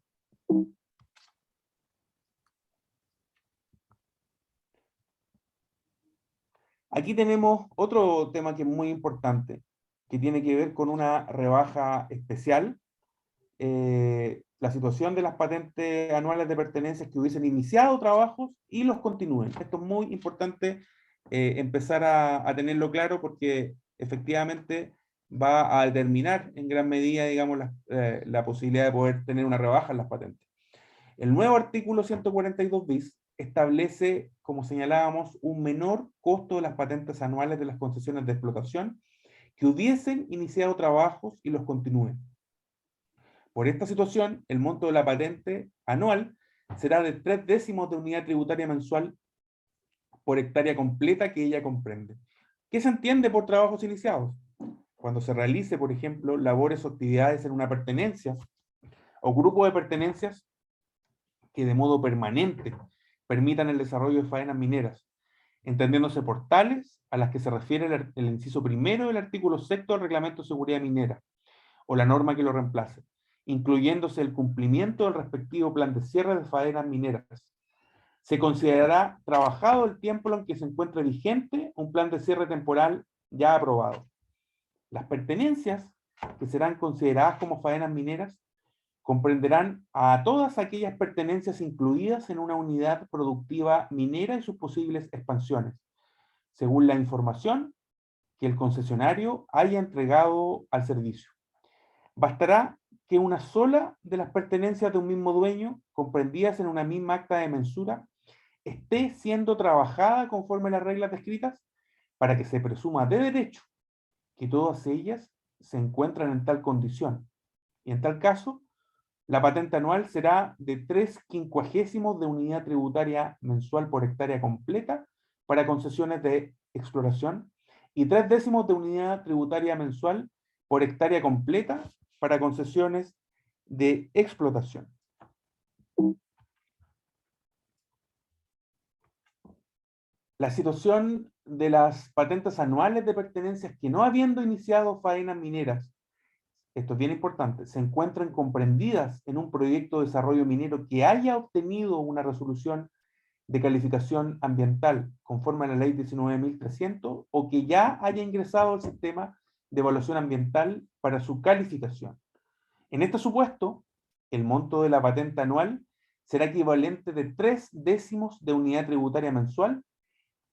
Aquí tenemos otro tema que es muy importante, que tiene que ver con una rebaja especial. La situación de las patentes anuales de pertenencias que hubiesen iniciado trabajos y los continúen. Esto es muy importante empezar a tenerlo claro, porque efectivamente va a determinar en gran medida, digamos, la posibilidad de poder tener una rebaja en las patentes. El nuevo artículo 142 bis establece, como señalábamos, un menor costo de las patentes anuales de las concesiones de explotación que hubiesen iniciado trabajos y los continúen. Por esta situación, el monto de la patente anual será de 3/10 de unidad tributaria mensual por hectárea completa que ella comprende. ¿Qué se entiende por trabajos iniciados? Cuando se realice, por ejemplo, labores o actividades en una pertenencia o grupo de pertenencias que de modo permanente permitan el desarrollo de faenas mineras, entendiéndose por tales a las que se refiere el inciso primero del artículo 6 del Reglamento de Seguridad Minera, o la norma que lo reemplace, incluyéndose el cumplimiento del respectivo plan de cierre de faenas mineras. Se considerará trabajado el tiempo en que se encuentre vigente un plan de cierre temporal ya aprobado. Las pertenencias que serán consideradas como faenas mineras comprenderán a todas aquellas pertenencias incluidas en una unidad productiva minera y sus posibles expansiones, según la información que el concesionario haya entregado al servicio. Bastará que una sola de las pertenencias de un mismo dueño, comprendidas en una misma acta de mensura, esté siendo trabajada conforme a las reglas descritas, para que se presuma de derecho que todas ellas se encuentran en tal condición. Y en tal caso, la patente anual será de 3/50 de unidad tributaria mensual por hectárea completa para concesiones de exploración, y 3/10 de unidad tributaria mensual por hectárea completa para concesiones de explotación. La situación de las patentes anuales de pertenencias que, no habiendo iniciado faenas mineras, esto es bien importante, se encuentran comprendidas en un proyecto de desarrollo minero que haya obtenido una resolución de calificación ambiental conforme a la ley 19.300, o que ya haya ingresado al sistema de evaluación ambiental para su calificación. En este supuesto, el monto de la patente anual será equivalente de 3/10 de unidad tributaria mensual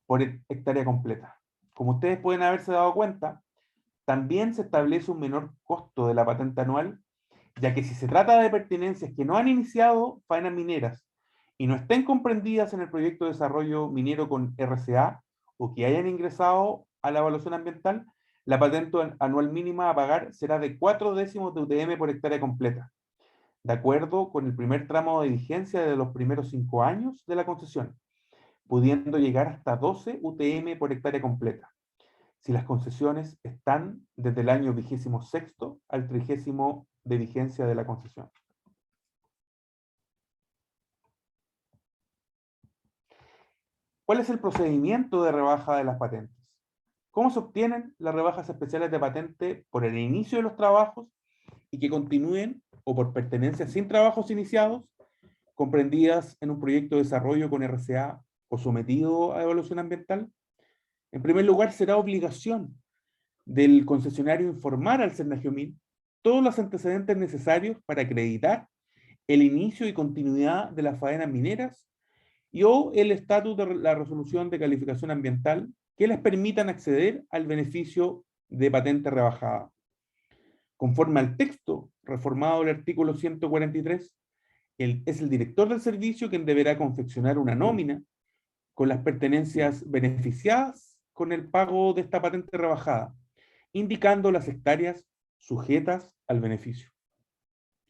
por hectárea completa. Como ustedes pueden haberse dado cuenta, también se establece un menor costo de la patente anual, ya que si se trata de pertenencias que no han iniciado faenas mineras y no estén comprendidas en el proyecto de desarrollo minero con RCA, o que hayan ingresado a la evaluación ambiental, la patente anual mínima a pagar será de 4/10 de UTM por hectárea completa, de acuerdo con el primer tramo de vigencia de los primeros 5 años de la concesión, pudiendo llegar hasta 12 UTM por hectárea completa. si las concesiones están desde el año 26º al 30º de vigencia de la concesión. ¿Cuál es el procedimiento de rebaja de las patentes? ¿Cómo se obtienen las rebajas especiales de patente por el inicio de los trabajos y que continúen o por pertenencia sin trabajos iniciados, comprendidas en un proyecto de desarrollo con RCA o sometido a evaluación ambiental? En primer lugar, será obligación del concesionario informar al Cernagiomín todos los antecedentes necesarios para acreditar el inicio y continuidad de las faenas mineras y o el estatus de la resolución de calificación ambiental que les permitan acceder al beneficio de patente rebajada. Conforme al texto reformado del artículo 143, es el director del servicio quien deberá confeccionar una nómina con las pertenencias beneficiadas con el pago de esta patente rebajada, indicando las hectáreas sujetas al beneficio.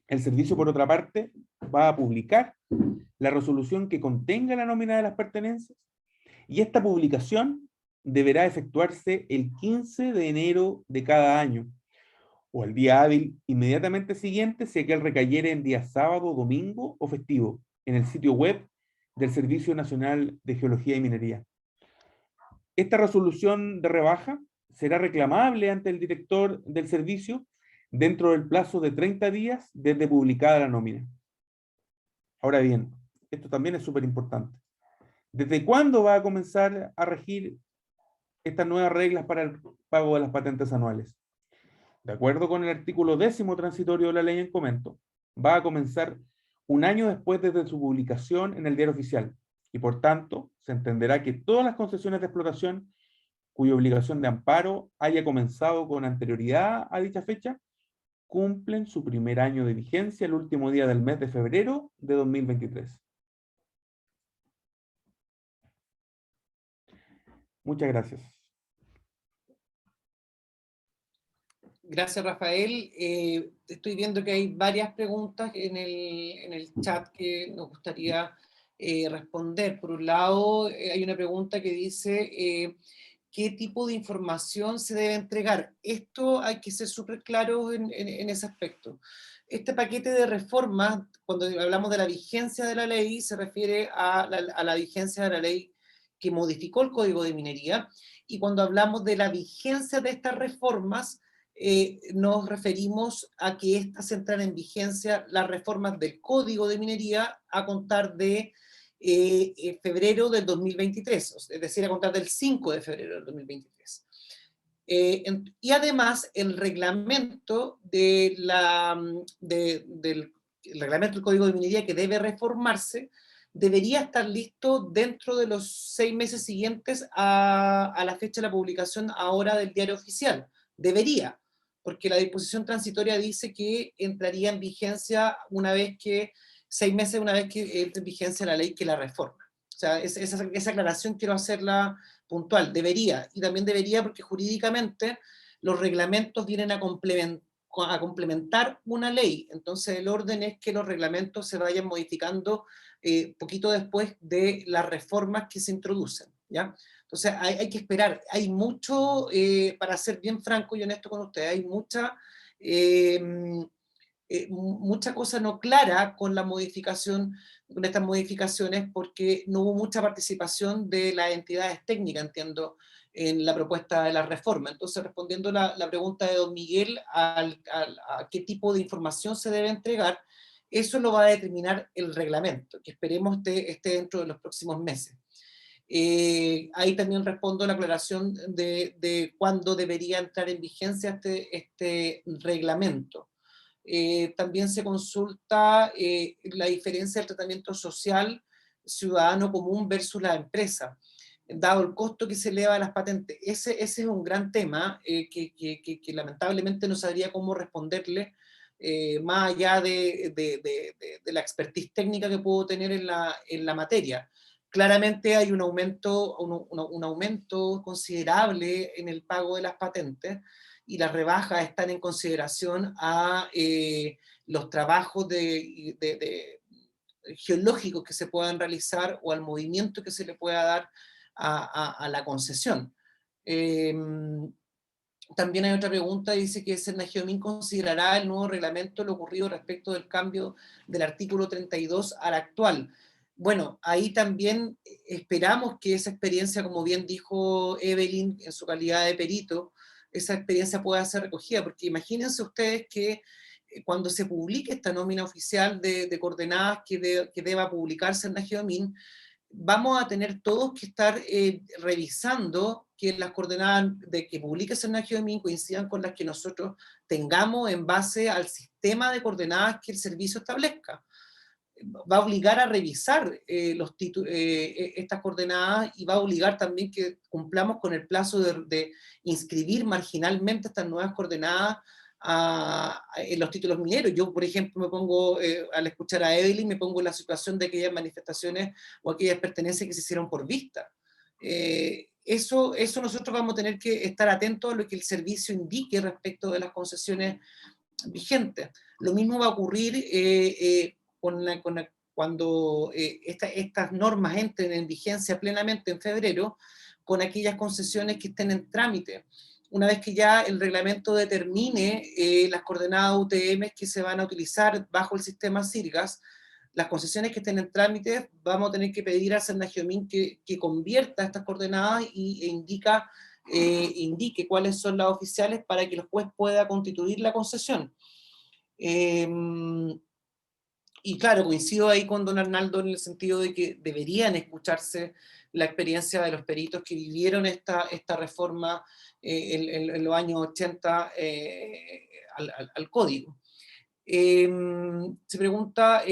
El servicio, por otra parte, va a publicar la resolución que contenga la nómina de las pertenencias y esta publicación deberá efectuarse el 15 de enero de cada año o el día hábil inmediatamente siguiente si aquel recayere en día sábado, domingo o festivo en el sitio web del Servicio Nacional de Geología y Minería. Esta resolución de rebaja será reclamable ante el director del servicio dentro del plazo de 30 días desde publicada la nómina. Ahora bien, esto también es súper importante. ¿Desde cuándo va a comenzar a regir estas nuevas reglas para el pago de las patentes anuales? De acuerdo con el artículo 10º transitorio de la ley en comento, va a comenzar un año después desde su publicación en el Diario Oficial, y por tanto se entenderá que todas las concesiones de explotación cuya obligación de amparo haya comenzado con anterioridad a dicha fecha, cumplen su primer año de vigencia el último día del mes de febrero de 2023. Muchas gracias. Gracias, Rafael. Estoy viendo que hay varias preguntas en el chat que nos gustaría responder. Por un lado, hay una pregunta que dice ¿qué tipo de información se debe entregar? Esto hay que ser súper claros en ese aspecto. Este paquete de reformas, cuando hablamos de la vigencia de la ley, se refiere a la vigencia de la ley que modificó el Código de Minería, y cuando hablamos de la vigencia de estas reformas, nos referimos a que estas entran en vigencia las reformas del Código de Minería a contar de febrero del 2023, es decir, a contar del 5 de febrero del 2023. Y además el reglamento del reglamento del Código de Minería que debe reformarse debería estar listo dentro de los 6 meses siguientes a la fecha de la publicación ahora del Diario Oficial. Debería, porque la disposición transitoria dice que entraría en vigencia 6 meses una vez que entre en vigencia la ley que la reforma. O sea, esa aclaración quiero hacerla puntual. Debería, y también debería porque jurídicamente los reglamentos vienen a complementar una ley. Entonces el orden es que los reglamentos se vayan modificando poquito después de las reformas que se introducen, ¿ya? Entonces hay que esperar. Hay mucho, para ser bien franco y honesto con ustedes, hay mucha cosa no clara con la modificación, con estas modificaciones, porque no hubo mucha participación de las entidades técnicas, entiendo, en la propuesta de la reforma. Entonces, respondiendo la pregunta de don Miguel a qué tipo de información se debe entregar, eso lo va a determinar el reglamento, que esperemos esté dentro de los próximos meses. Ahí también respondo la aclaración de cuándo debería entrar en vigencia este reglamento. También se consulta la diferencia del tratamiento social ciudadano común versus la empresa, dado el costo que se eleva a las patentes. Ese es un gran tema que lamentablemente no sabría cómo responderle, más allá de la expertise técnica que puedo tener en la materia. Claramente hay un aumento considerable en el pago de las patentes, y las rebajas están en consideración a los trabajos geológicos que se puedan realizar o al movimiento que se le pueda dar a la concesión. También hay otra pregunta, dice que Senagiomin considerará el nuevo reglamento lo ocurrido respecto del cambio del artículo 32 al actual. Bueno, ahí también esperamos que esa experiencia, como bien dijo Evelyn en su calidad de perito, esa experiencia pueda ser recogida, porque imagínense ustedes que cuando se publique esta nómina oficial de coordenadas que deba publicarse en Senagiomin, vamos a tener todos que estar revisando que las coordenadas de que publique Senagiomin coincidan con las que nosotros tengamos en base al sistema de coordenadas que el servicio establezca. Va a obligar a revisar estas coordenadas y va a obligar también que cumplamos con el plazo de inscribir marginalmente estas nuevas coordenadas en los títulos mineros. Yo, por ejemplo, me pongo, al escuchar a Evelyn, me pongo en la situación de aquellas manifestaciones o aquellas pertenencias que se hicieron por vista. Eso nosotros vamos a tener que estar atentos a lo que el servicio indique respecto de las concesiones vigentes. Lo mismo va a ocurrir cuando estas normas entren en vigencia plenamente en febrero, con aquellas concesiones que estén en trámite. Una vez que ya el reglamento determine las coordenadas UTM que se van a utilizar bajo el sistema SIRGAS, las concesiones que estén en trámite, vamos a tener que pedir a Senagiomin que convierta estas coordenadas e indique cuáles son las oficiales para que el juez pueda constituir la concesión. Y claro, coincido ahí con don Arnaldo en el sentido de que deberían escucharse la experiencia de los peritos que vivieron esta reforma en los años 80 al código. Se pregunta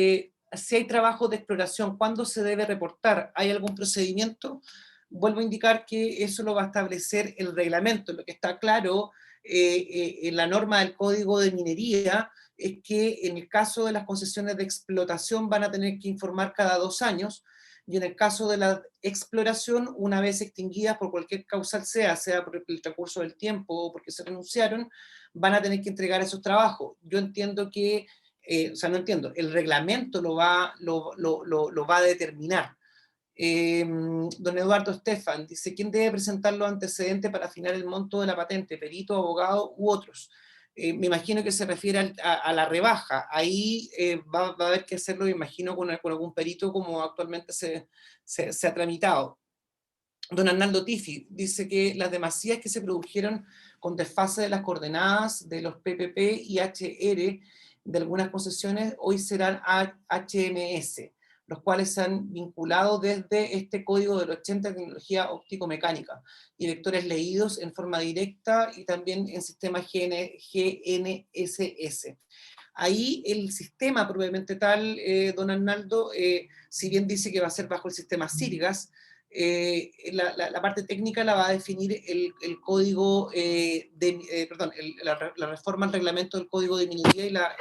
si hay trabajo de exploración, ¿cuándo se debe reportar? ¿Hay algún procedimiento? Vuelvo a indicar que eso lo va a establecer el reglamento. Lo que está claro en la norma del Código de Minería es que en el caso de las concesiones de explotación van a tener que informar cada 2 años, y en el caso de la exploración, una vez extinguidas por cualquier causal sea por el transcurso del tiempo o porque se renunciaron, van a tener que entregar esos trabajos. Yo entiendo que, no entiendo, el reglamento lo va a determinar. Don Eduardo Estefan dice, ¿quién debe presentar los antecedentes para afinar el monto de la patente? ¿Perito, abogado u otros? Me imagino que se refiere a la rebaja. Ahí va a haber que hacerlo, me imagino, con algún perito como actualmente se ha tramitado. Don Arnaldo Tifi dice que las demasías que se produjeron con desfase de las coordenadas de los PPP y HR de algunas concesiones hoy serán HMS, los cuales se han vinculado desde este código del 80 de tecnología óptico-mecánica y vectores leídos en forma directa y también en sistema GNSS. Ahí el sistema probablemente tal, don Arnaldo, si bien dice que va a ser bajo el sistema SIRGAS, la parte técnica la va a definir el código la reforma al reglamento del Código de Minería y las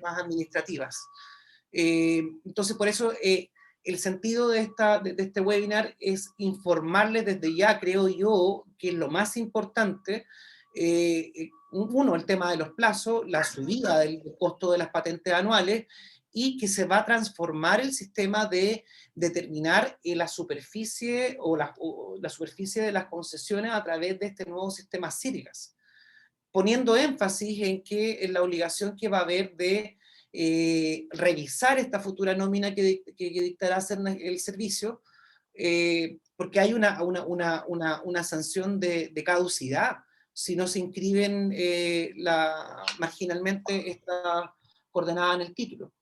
más administrativas. Entonces, por eso el sentido de este webinar es informarles desde ya, creo yo, que es lo más importante, uno, el tema de los plazos, la subida del costo de las patentes anuales, y que se va a transformar el sistema de determinar la superficie o la superficie de las concesiones a través de este nuevo sistema SIRGAS, poniendo énfasis en la obligación que va a haber de revisar esta futura nómina que dictará el servicio, porque hay una sanción de caducidad si no se inscriben marginalmente esta coordenada en el título.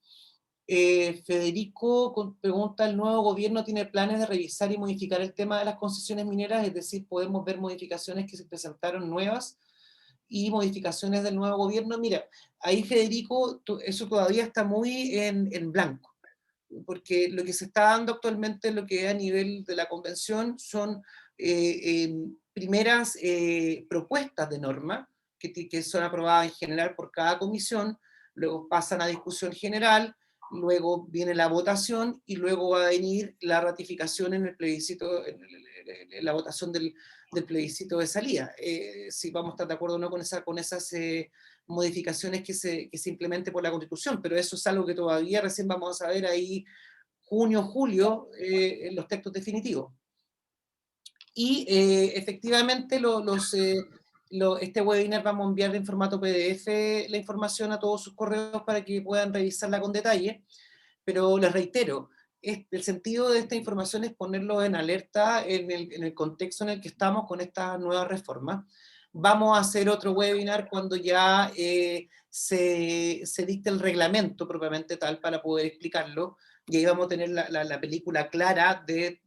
Federico pregunta, ¿el nuevo gobierno tiene planes de revisar y modificar el tema de las concesiones mineras? Es decir, ¿podemos ver modificaciones que se presentaron nuevas y modificaciones del nuevo gobierno? Mira, ahí Federico, eso todavía está muy en blanco, porque lo que se está dando actualmente, lo que es a nivel de la convención, son primeras propuestas de norma que son aprobadas en general por cada comisión, luego pasan a discusión general, luego viene la votación y luego va a venir la ratificación en el plebiscito, en la votación del plebiscito de salida. Si vamos a estar de acuerdo o no con esas modificaciones que se implemente por la Constitución, pero eso es algo que todavía recién vamos a ver ahí junio, julio, en los textos definitivos. Y efectivamente este webinar vamos a enviar en formato PDF la información a todos sus correos para que puedan revisarla con detalle, pero les reitero, el sentido de esta información es ponerlo en alerta en el contexto en el que estamos con esta nueva reforma. Vamos a hacer otro webinar cuando ya se dicte el reglamento propiamente tal para poder explicarlo, y ahí vamos a tener la película clara de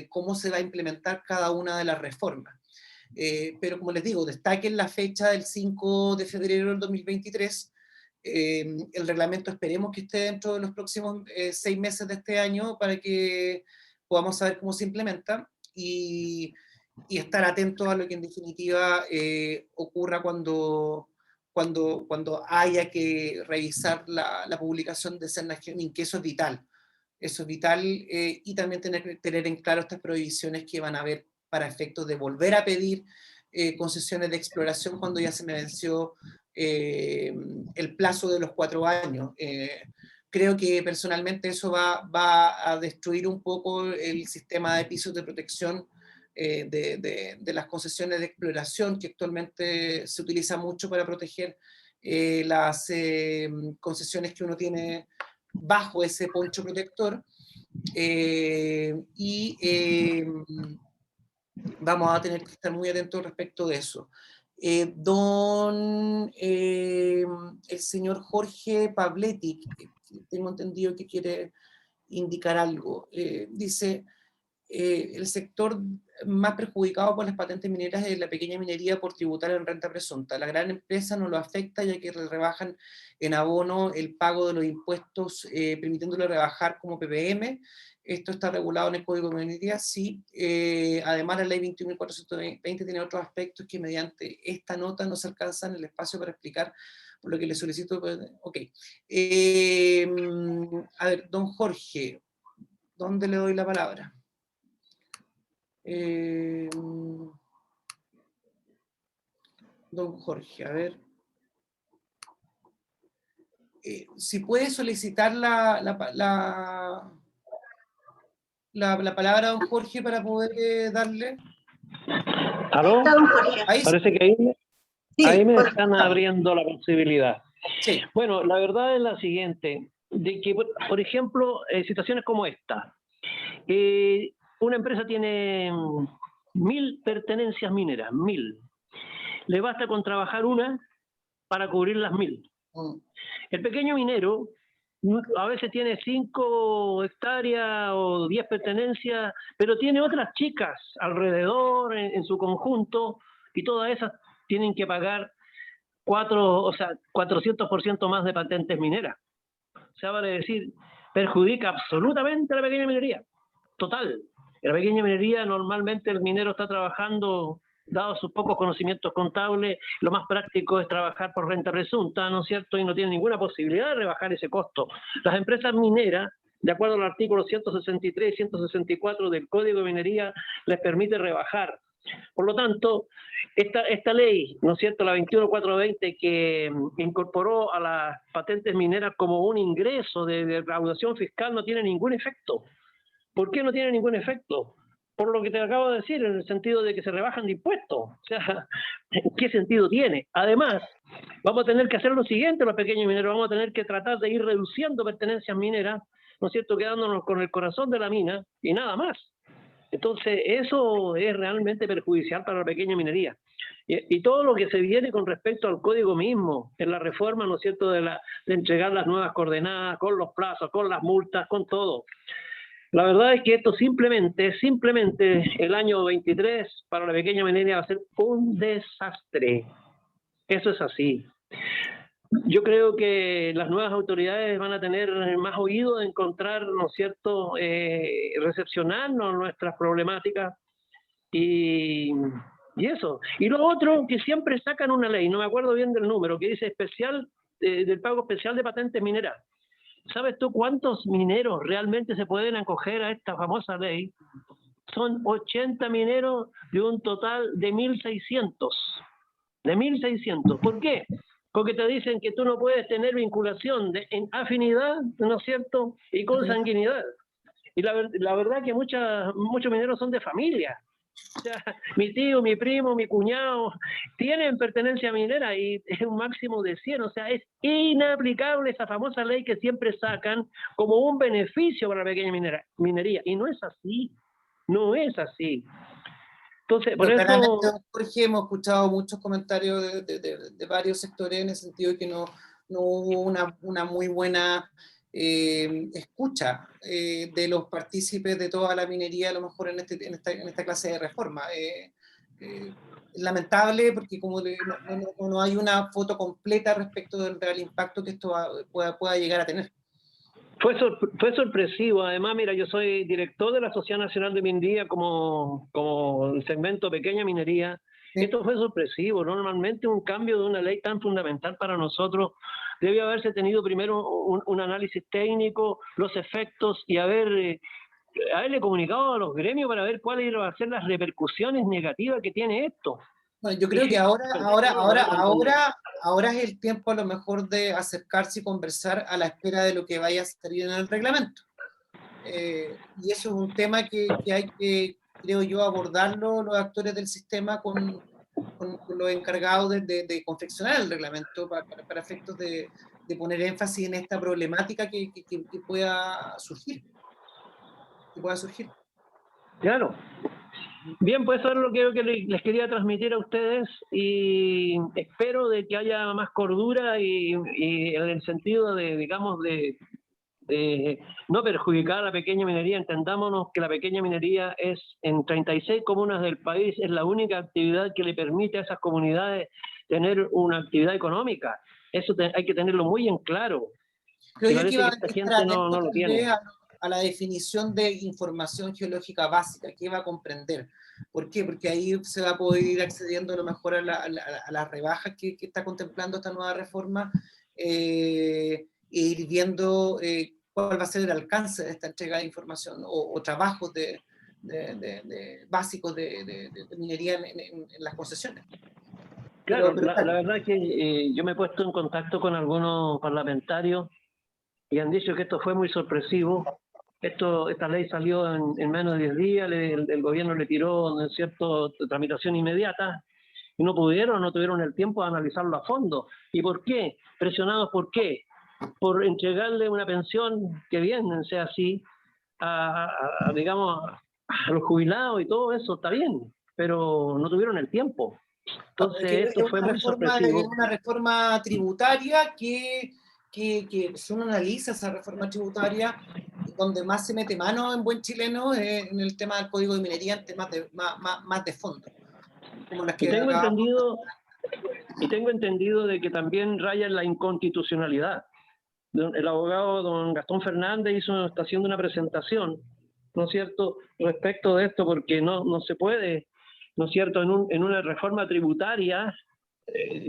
cómo se va a implementar cada una de las reformas. Pero como les digo, destaquen la fecha del 5 de febrero del 2023, el reglamento esperemos que esté dentro de los próximos 6 meses de este año para que podamos saber cómo se implementa y estar atentos a lo que en definitiva ocurra cuando haya que revisar la publicación de Senagionin, que eso es vital. Eso es vital, y también tener en claro estas prohibiciones que van a haber para efectos de volver a pedir concesiones de exploración cuando ya se me venció el plazo de los 4 años. Creo que personalmente eso va a destruir un poco el sistema de pisos de protección de las concesiones de exploración, que actualmente se utiliza mucho para proteger las concesiones que uno tiene bajo ese poncho protector, vamos a tener que estar muy atentos respecto de eso. El señor Jorge Pavletic, tengo entendido que quiere indicar algo, dice, el sector más perjudicado por las patentes mineras es la pequeña minería por tributar en renta presunta. La gran empresa no lo afecta ya que rebajan en abono el pago de los impuestos, permitiéndole rebajar como PPM. Esto está regulado en el Código de Minería, sí. Además, la Ley 21.420 tiene otros aspectos que mediante esta nota no se alcanzan el espacio para explicar, por lo que le solicito. Ok. A ver, don Jorge, ¿dónde le doy la palabra? Don Jorge, a ver. Si puede solicitar la palabra a don Jorge para poder darle. ¿Aló? Está don Jorge. Ahí Parece que ahí me están abriendo la posibilidad. sí. Bueno, la verdad es la siguiente, de que, por ejemplo, situaciones como esta, una empresa tiene 1000 pertenencias mineras, 1000. Le basta con trabajar una para cubrir las 1000. El pequeño minero a veces tiene 5 hectáreas o 10 pertenencias, pero tiene otras chicas alrededor en su conjunto, y todas esas tienen que pagar 400% más de patentes mineras. O sea, vale decir, perjudica absolutamente a la pequeña minería. Total. En la pequeña minería normalmente el minero está trabajando, dado sus pocos conocimientos contables, lo más práctico es trabajar por renta presunta, ¿no es cierto? Y no tiene ninguna posibilidad de rebajar ese costo. Las empresas mineras, de acuerdo al artículo 163 y 164 del Código de Minería, les permite rebajar. Por lo tanto, esta ley, ¿no es cierto?, la 21.420, que incorporó a las patentes mineras como un ingreso de recaudación fiscal, no tiene ningún efecto. ¿Por qué no tiene ningún efecto? Por lo que te acabo de decir, en el sentido de que se rebajan de impuestos. O sea, ¿qué sentido tiene? Además, vamos a tener que hacer lo siguiente, los pequeños mineros, vamos a tener que tratar de ir reduciendo pertenencias mineras, ¿no es cierto?, quedándonos con el corazón de la mina y nada más. Entonces, eso es realmente perjudicial para la pequeña minería. Y todo lo que se viene con respecto al código mismo, en la reforma, ¿no es cierto?, de entregar las nuevas coordenadas, con los plazos, con las multas, con todo. La verdad es que esto simplemente el año 23 para la pequeña minería va a ser un desastre. Eso es así. Yo creo que las nuevas autoridades van a tener más oído de encontrar, ¿no es cierto?, recepcionarnos nuestras problemáticas y eso. Y lo otro, que siempre sacan una ley, no me acuerdo bien del número, que dice del pago especial de patentes mineras. ¿Sabes tú cuántos mineros realmente se pueden acoger a esta famosa ley? Son 80 mineros de un total de 1.600. De 1.600. ¿Por qué? Porque te dicen que tú no puedes tener vinculación en afinidad, ¿no es cierto?, y consanguinidad. Y la verdad que muchos mineros son de familia. O sea, mi tío, mi primo, mi cuñado tienen pertenencia minera y es un máximo de 100. O sea, es inaplicable esa famosa ley que siempre sacan como un beneficio para la pequeña minería. Y no es así. No es así. Entonces, por Pero claramente, eso... Jorge, hemos escuchado muchos comentarios de varios sectores en el sentido de que no hubo una muy buena escucha de los partícipes de toda la minería, a lo mejor en esta clase de reforma. Es lamentable porque como no hay una foto completa respecto del real impacto que esto pueda llegar a tener. Fue sorpresivo. Además, mira, yo soy director de la Sociedad Nacional de Minería como el segmento Pequeña Minería. Sí. Esto fue sorpresivo. Normalmente un cambio de una ley tan fundamental para nosotros debe haberse tenido primero un análisis técnico, los efectos y haberle comunicado a los gremios para ver cuáles iban a ser las repercusiones negativas que tiene esto. Bueno, yo creo que ahora es el tiempo a lo mejor de acercarse y conversar a la espera de lo que vaya a salir en el reglamento. Y eso es un tema que hay que, creo yo, abordarlo los actores del sistema con los encargados de confeccionar el reglamento para efectos de poner énfasis en esta problemática que pueda surgir. Claro. Bien, pues eso es lo que les quería transmitir a ustedes y espero de que haya más cordura y en el sentido de, digamos, de no perjudicar a la pequeña minería. Entendámonos que la pequeña minería es en 36 comunas del país, es la única actividad que le permite a esas comunidades tener una actividad económica. Eso hay que tenerlo muy en claro. Creo yo que esta gente no lo tiene. A la definición de información geológica básica, ¿qué va a comprender? ¿Por qué? Porque ahí se va a poder ir accediendo a lo mejor a las rebajas que está contemplando esta nueva reforma e ir viendo cuál va a ser el alcance de esta entrega de información o trabajos básicos de minería en las concesiones. Claro, la verdad es que yo me he puesto en contacto con algunos parlamentarios y han dicho que esto fue muy sorpresivo. Esta ley salió en menos de 10 días, el gobierno le tiró, ¿no es cierto?, tramitación inmediata, y no tuvieron el tiempo de analizarlo a fondo. ¿Y por qué? Presionados, ¿por qué? Por entregarle una pensión, que bien sea así, digamos, a los jubilados y todo eso, está bien, pero no tuvieron el tiempo. Entonces, esto fue muy sorpresivo. Es una reforma tributaria que si uno analiza esa reforma tributaria, donde más se mete mano en buen chileno en el tema del código de minería, en temas más de fondo. Como las que tengo entendido de que también raya en la inconstitucionalidad. El abogado don Gastón Fernández está haciendo una presentación, ¿no es cierto?, respecto de esto, porque no se puede, ¿no es cierto?, en una reforma tributaria,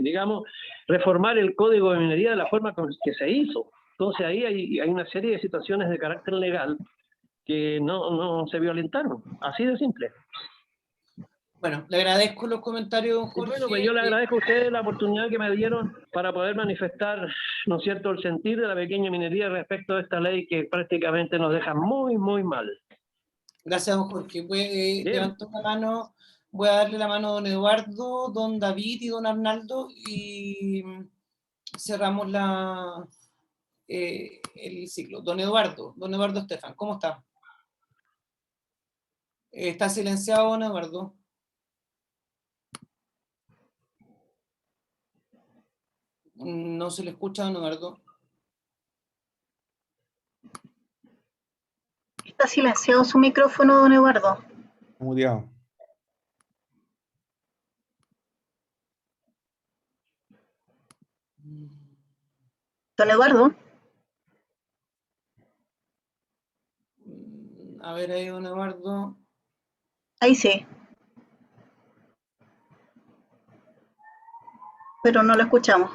digamos, reformar el código de minería de la forma que se hizo. Entonces ahí hay una serie de situaciones de carácter legal que no se violentaron, así de simple. Bueno, le agradezco los comentarios, don Jorge. Bueno, pues yo le agradezco a ustedes la oportunidad que me dieron para poder manifestar, ¿no es cierto?, el sentir de la pequeña minería respecto a esta ley que prácticamente nos deja muy, muy mal. Gracias, don Jorge. Levantó la mano. Voy a darle la mano a don Eduardo, don David y don Arnaldo y cerramos el ciclo. Don Eduardo Estefan, ¿cómo está? ¿Está silenciado, don Eduardo? No se le escucha, don Eduardo. Está silenciado su micrófono, don Eduardo. Muteado. Don Eduardo. A ver ahí, don Eduardo. Ahí sí. Pero no lo escuchamos.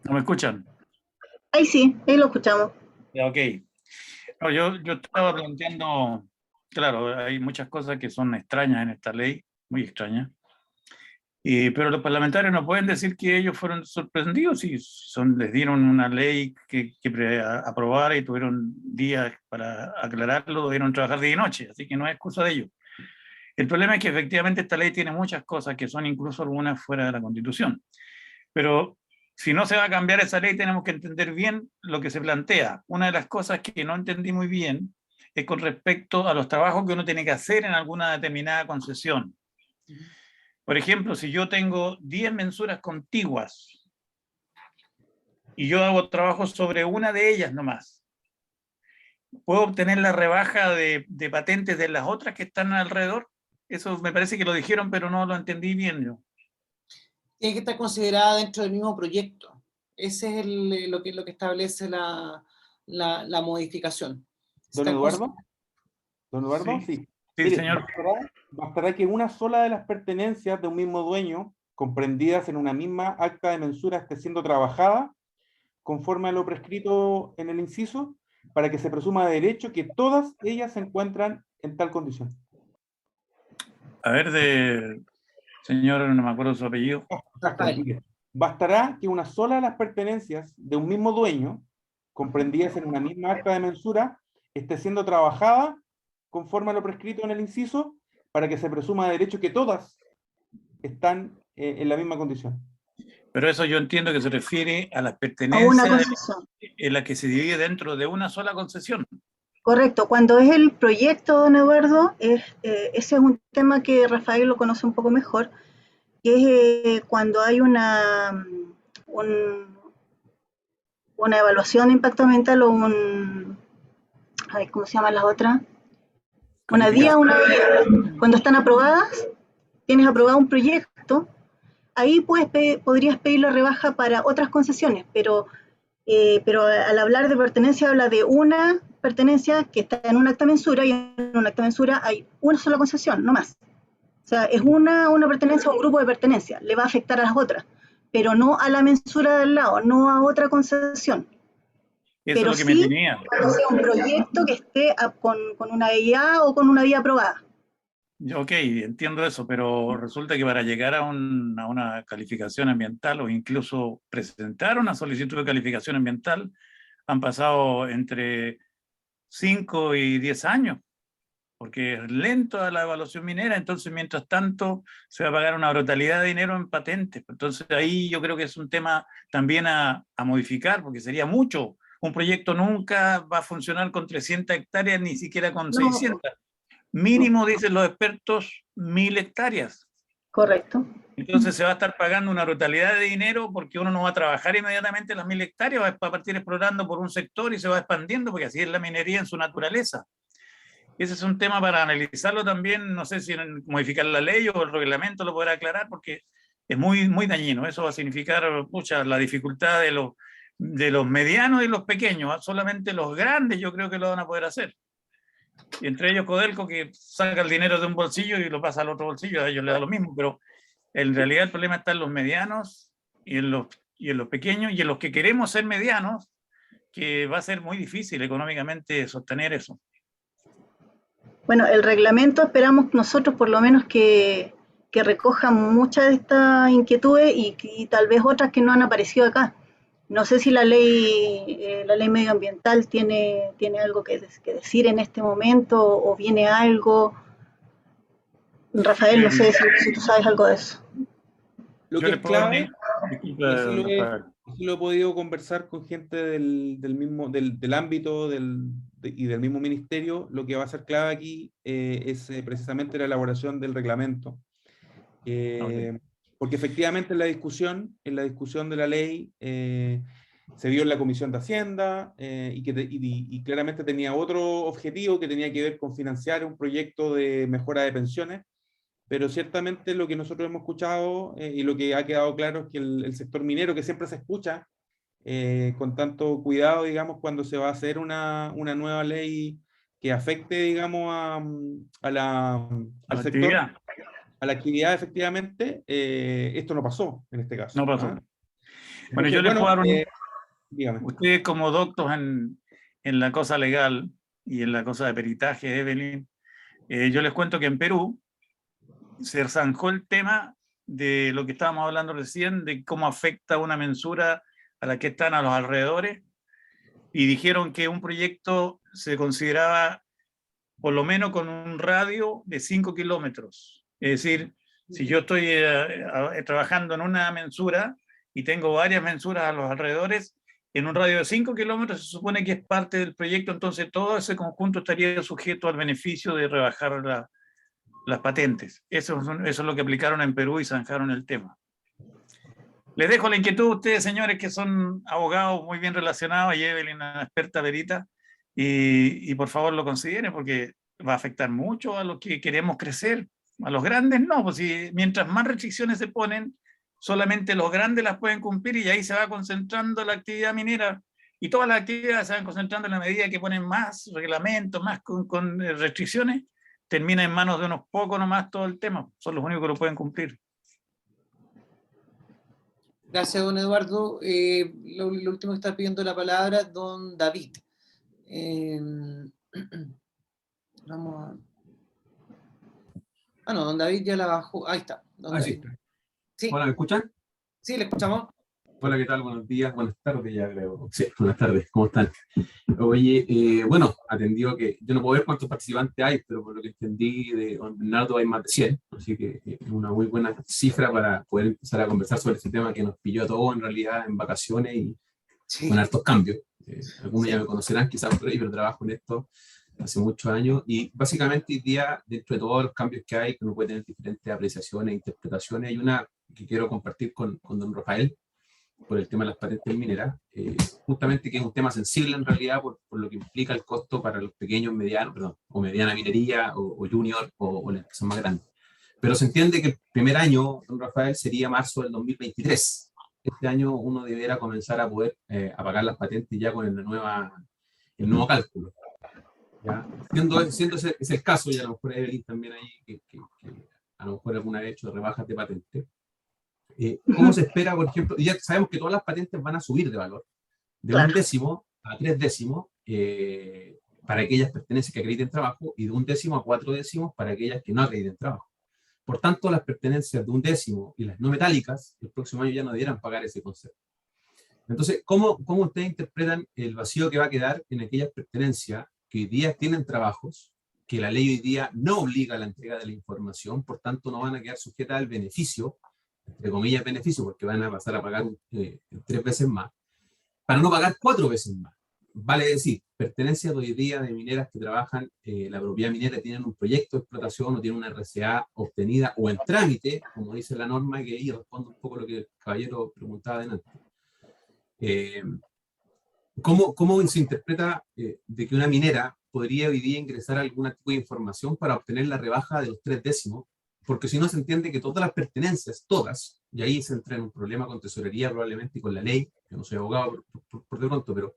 ¿No me escuchan? Ahí sí, ahí lo escuchamos. Ya, ok. No, yo estaba planteando, claro, hay muchas cosas que son extrañas en esta ley, muy extrañas, pero los parlamentarios no pueden decir que ellos fueron sorprendidos si les dieron una ley que aprobara y tuvieron días para aclararlo, debieron trabajar día y noche, así que no es excusa de ellos. El problema es que efectivamente esta ley tiene muchas cosas que son incluso algunas fuera de la Constitución. Pero si no se va a cambiar esa ley, tenemos que entender bien lo que se plantea. Una de las cosas que no entendí muy bien es con respecto a los trabajos que uno tiene que hacer en alguna determinada concesión. Por ejemplo, si yo tengo 10 mensuras contiguas y yo hago trabajo sobre una de ellas nomás, ¿puedo obtener la rebaja de patentes de las otras que están alrededor? Eso me parece que lo dijeron, pero no lo entendí bien yo. Tiene que estar considerada dentro del mismo proyecto. Ese es lo que establece la modificación. ¿Don Eduardo? ¿Don Eduardo? Sí. Sí, Mire, señor. bastará que una sola de las pertenencias de un mismo dueño, comprendidas en una misma acta de mensura, esté siendo trabajada conforme a lo prescrito en el inciso, para que se presuma de derecho que todas ellas se encuentran en tal condición. A ver, señor, no me acuerdo su apellido. Rafael. Bastará que una sola de las pertenencias de un mismo dueño, comprendidas en una misma acta de mensura, esté siendo trabajada conforme a lo prescrito en el inciso, para que se presuma de derecho que todas están en la misma condición. Pero eso yo entiendo que se refiere a las A una pertenencias concesión. en las que se divide dentro de una sola concesión. Correcto, cuando es el proyecto, don Eduardo, ese es un tema que Rafael lo conoce un poco mejor, que es cuando hay una evaluación de impacto ambiental o ¿cómo se llaman las otras? Una DIA, cuando están aprobadas, tienes aprobado un proyecto, ahí podrías pedir la rebaja para otras concesiones, pero al hablar de pertenencia habla de una pertenencia que está en un acta mensura, y en un acta mensura hay una sola concesión, no más. O sea, es una pertenencia, un grupo de pertenencia, le va a afectar a las otras, pero no a la mensura del lado, no a otra concesión. Eso Pero es lo que sí, me tenía. cuando sea un proyecto que esté con una DIA o con una DIA aprobada. Ok, entiendo eso, pero resulta que para llegar a una calificación ambiental o incluso presentar una solicitud de calificación ambiental han pasado entre 5 y 10 años, porque es lento la evaluación minera, entonces mientras tanto se va a pagar una brutalidad de dinero en patentes. Entonces ahí yo creo que es un tema también a modificar, porque sería mucho. Un proyecto nunca va a funcionar con 300 hectáreas, ni siquiera con 600. Mínimo, dicen los expertos, 1000 hectáreas. Correcto. Entonces se va a estar pagando una brutalidad de dinero porque uno no va a trabajar inmediatamente las 1000 hectáreas, va a partir explorando por un sector y se va expandiendo, porque así es la minería en su naturaleza. Ese es un tema para analizarlo también, no sé si en modificar la ley o el reglamento lo podrá aclarar, porque es muy, muy dañino. Eso va a significar la dificultad de los medianos y los pequeños. Solamente los grandes yo creo que lo van a poder hacer. Y entre ellos Codelco, que saca el dinero de un bolsillo y lo pasa al otro bolsillo, a ellos les da lo mismo, pero en realidad el problema está en los medianos y en los pequeños y en los que queremos ser medianos, que va a ser muy difícil económicamente sostener eso. Bueno, el reglamento esperamos nosotros por lo menos que recoja muchas de estas inquietudes y tal vez otras que no han aparecido acá. No sé si la ley medioambiental tiene algo que decir en este momento o viene algo. Rafael, no sé si tú sabes algo de eso. Lo que es clave, sí lo he podido conversar con gente del ámbito y del mismo ministerio. Lo que va a ser clave aquí es precisamente la elaboración del reglamento. Porque efectivamente en la discusión de la ley se vio en la Comisión de Hacienda y claramente tenía otro objetivo que tenía que ver con financiar un proyecto de mejora de pensiones. Pero ciertamente lo que nosotros hemos escuchado y lo que ha quedado claro es que el sector minero, que siempre se escucha con tanto cuidado, digamos, cuando se va a hacer una nueva ley que afecte, digamos, al sector, a la actividad, efectivamente, esto no pasó en este caso. No pasó. ¿Ah? Bueno, Entonces, yo les puedo dar dígame. Ustedes como doctos en la cosa legal y en la cosa de peritaje, Evelyn, yo les cuento que en Perú se zanjó el tema de lo que estábamos hablando recién, de cómo afecta una mensura a la que están a los alrededores, y dijeron que un proyecto se consideraba por lo menos con un radio de 5 kilómetros. Es decir, si yo estoy trabajando en una mensura y tengo varias mensuras a los alrededores, en un radio de 5 kilómetros se supone que es parte del proyecto, entonces todo ese conjunto estaría sujeto al beneficio de rebajar las patentes. Eso es lo que aplicaron en Perú y zanjaron el tema. Les dejo la inquietud a ustedes, señores, que son abogados muy bien relacionados, y Evelyn, una experta verita, y por favor lo consideren, porque va a afectar mucho a los que queremos crecer. A los grandes no, pues si, mientras más restricciones se ponen, solamente los grandes las pueden cumplir, y ahí se va concentrando la actividad minera, y todas las actividades se van concentrando en la medida que ponen más reglamentos, más con restricciones, termina en manos de unos pocos nomás todo el tema, son los únicos que lo pueden cumplir. Gracias, don Eduardo. Lo último que está pidiendo la palabra, don David. Vamos a... no, don David ya la bajó. Ahí está. Don David. Sí. Hola, ¿me escuchan? Sí, le escuchamos. Hola, ¿qué tal? Buenos días, buenas tardes ya creo. Sí, buenas tardes, ¿cómo están? Oye, bueno, atendido que yo no puedo ver cuántos participantes hay, pero por lo que entendí de don Bernardo hay más de 100, así que es una muy buena cifra para poder empezar a conversar sobre este tema que nos pilló a todos en realidad en vacaciones y con hartos cambios. Algunos ya me conocerán quizás por ahí, pero trabajo en esto hace muchos años, y básicamente hoy día, dentro de todos los cambios que hay, que uno puede tener diferentes apreciaciones e interpretaciones, hay una que quiero compartir con don Rafael, por el tema de las patentes mineras, justamente que es un tema sensible en realidad por lo que implica el costo para los pequeños, medianos, perdón, o mediana minería, o junior, o las empresas más grandes. Pero se entiende que el primer año, don Rafael, sería marzo del 2023. Este año uno deberá comenzar a poder apagar las patentes ya con el nuevo cálculo. ¿Ya? Siendo ese es el caso, y a lo mejor Evelyn también ahí, que a lo mejor alguna vez hecho rebajas de patentes. ¿Cómo se espera, por ejemplo? Ya sabemos que todas las patentes van a subir de valor, de un décimo a 3 décimos para aquellas pertenencias que acrediten trabajo, y de 1 décimo a 4 décimos para aquellas que no acrediten trabajo. Por tanto, las pertenencias de 1 décimo y las no metálicas, el próximo año ya no debieran pagar ese concepto. Entonces, ¿cómo ustedes interpretan el vacío que va a quedar en aquellas pertenencias que hoy día tienen trabajos, que la ley hoy día no obliga a la entrega de la información, por tanto no van a quedar sujetas al beneficio, entre comillas beneficio, porque van a pasar a pagar 3 veces más, para no pagar 4 veces más? Vale decir, pertenencias hoy día de mineras que trabajan, la propiedad minera, tienen un proyecto de explotación o tienen una RCA obtenida o en trámite, como dice la norma, que ahí responde un poco lo que el caballero preguntaba adelante. ¿Cómo se interpreta de que una minera podría hoy día ingresar algún tipo de información para obtener la rebaja de los 3 décimos? Porque si no se entiende que todas las pertenencias, todas, y ahí se entra en un problema con tesorería probablemente y con la ley, yo no soy abogado por de pronto, pero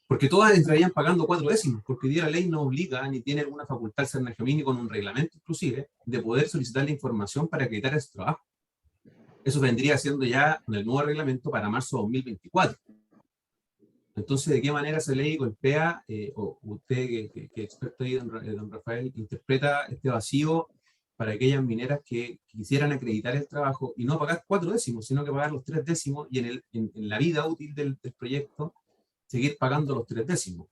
porque todas entrarían pagando 4 décimos, porque hoy día la ley no obliga ni tiene alguna facultad al Cernajamín, ni con un reglamento inclusive, de poder solicitar la información para acreditar ese trabajo. Eso vendría siendo ya en el nuevo reglamento para marzo de 2024. Entonces, ¿de qué manera esa ley golpea, o usted que es experto ahí, don Rafael, interpreta este vacío para aquellas mineras que quisieran acreditar el trabajo y no pagar 4 décimos, sino que pagar los 3 décimos y en la vida útil del proyecto seguir pagando los 3 décimos?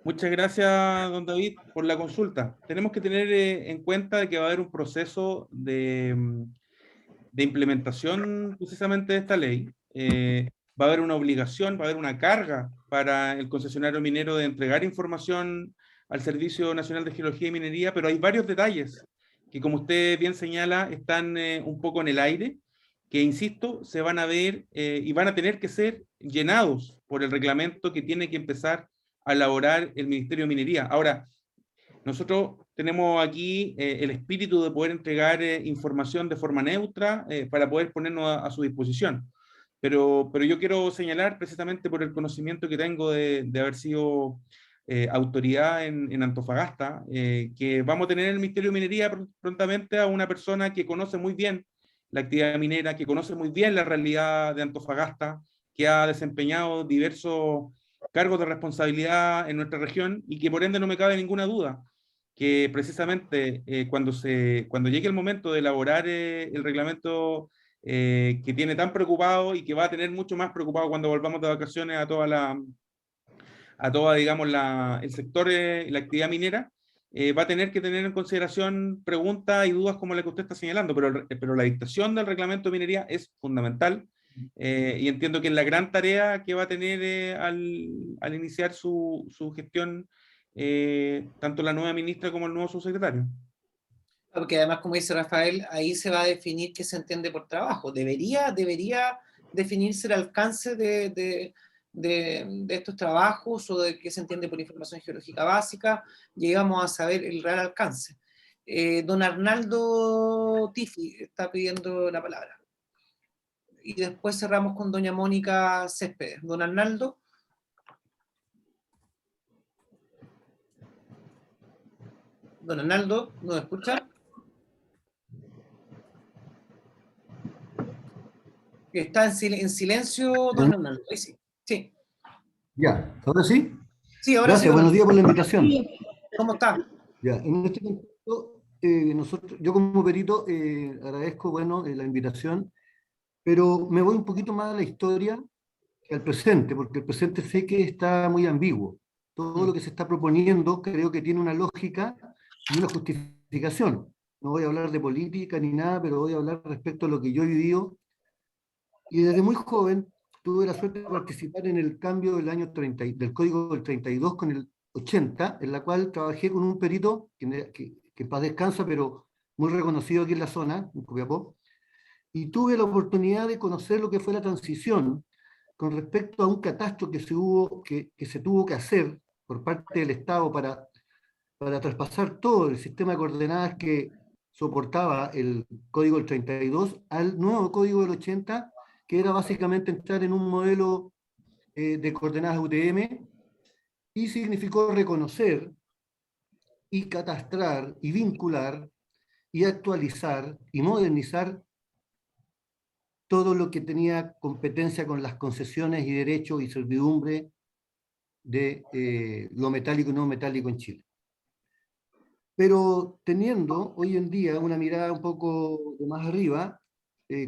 Muchas gracias, don David, por la consulta. Tenemos que tener en cuenta que va a haber un proceso de implementación precisamente de esta ley. Va a haber una obligación, va a haber una carga para el concesionario minero de entregar información al Servicio Nacional de Geología y Minería, pero hay varios detalles que, como usted bien señala, están un poco en el aire, que, insisto, se van a ver y van a tener que ser llenados por el reglamento que tiene que empezar a elaborar el Ministerio de Minería. Ahora, nosotros tenemos aquí el espíritu de poder entregar información de forma neutra para poder ponernos a su disposición. Pero yo quiero señalar, precisamente por el conocimiento que tengo de haber sido autoridad en Antofagasta, que vamos a tener en el Ministerio de Minería prontamente a una persona que conoce muy bien la actividad minera, que conoce muy bien la realidad de Antofagasta, que ha desempeñado diversos cargos de responsabilidad en nuestra región, y que por ende no me cabe ninguna duda que precisamente cuando llegue el momento de elaborar el reglamento que tiene tan preocupado y que va a tener mucho más preocupado cuando volvamos de vacaciones a a toda, digamos, el sector y la actividad minera, va a tener que tener en consideración preguntas y dudas como la que usted está señalando, pero la dictación del reglamento de minería es fundamental, y entiendo que es la gran tarea que va a tener al iniciar su gestión, tanto la nueva ministra como el nuevo subsecretario. Porque además, como dice Rafael, ahí se va a definir qué se entiende por trabajo. Debería definirse el alcance de estos trabajos, o de qué se entiende por información geológica básica. Llegamos a saber el real alcance. Don Arnaldo Tifi está pidiendo la palabra. Y después cerramos con doña Mónica Céspedes. Don Arnaldo. Don Arnaldo, ¿nos escucha? Está en silencio, don Arnaldo. Ahí sí. Sí. Ya, ¿ahora sí? Sí, ahora Gracias, sí. buenos días por la invitación. ¿Cómo está? Ya, en este contexto, yo como perito agradezco, bueno, la invitación, pero me voy un poquito más a la historia que al presente, porque el presente sé que está muy ambiguo. Todo lo que se está proponiendo creo que tiene una lógica y una justificación. No voy a hablar de política ni nada, pero voy a hablar respecto a lo que yo he vivido. Y desde muy joven tuve la suerte de participar en el cambio del año 30, del Código del 32 con el 80, en la cual trabajé con un perito que en paz descansa, pero muy reconocido aquí en la zona, en Copiapó, y tuve la oportunidad de conocer lo que fue la transición con respecto a un catastro que se tuvo que hacer por parte del Estado para traspasar todo el sistema de coordenadas que soportaba el Código del 32 al nuevo Código del 80, que era básicamente entrar en un modelo de coordenadas UTM, y significó reconocer y catastrar y vincular y actualizar y modernizar todo lo que tenía competencia con las concesiones y derechos y servidumbre de lo metálico y no metálico en Chile. Pero teniendo hoy en día una mirada un poco de más arriba,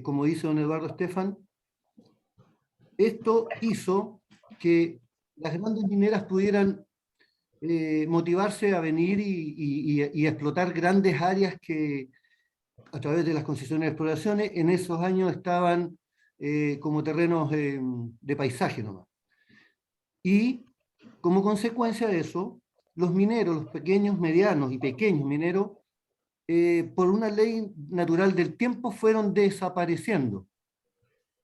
como dice don Eduardo Estefan, esto hizo que las grandes mineras pudieran motivarse a venir y explotar grandes áreas que, a través de las concesiones de exploraciones, en esos años estaban como terrenos de paisaje nomás. Y como consecuencia de eso, los mineros, los pequeños, medianos y pequeños mineros, por una ley natural del tiempo, fueron desapareciendo,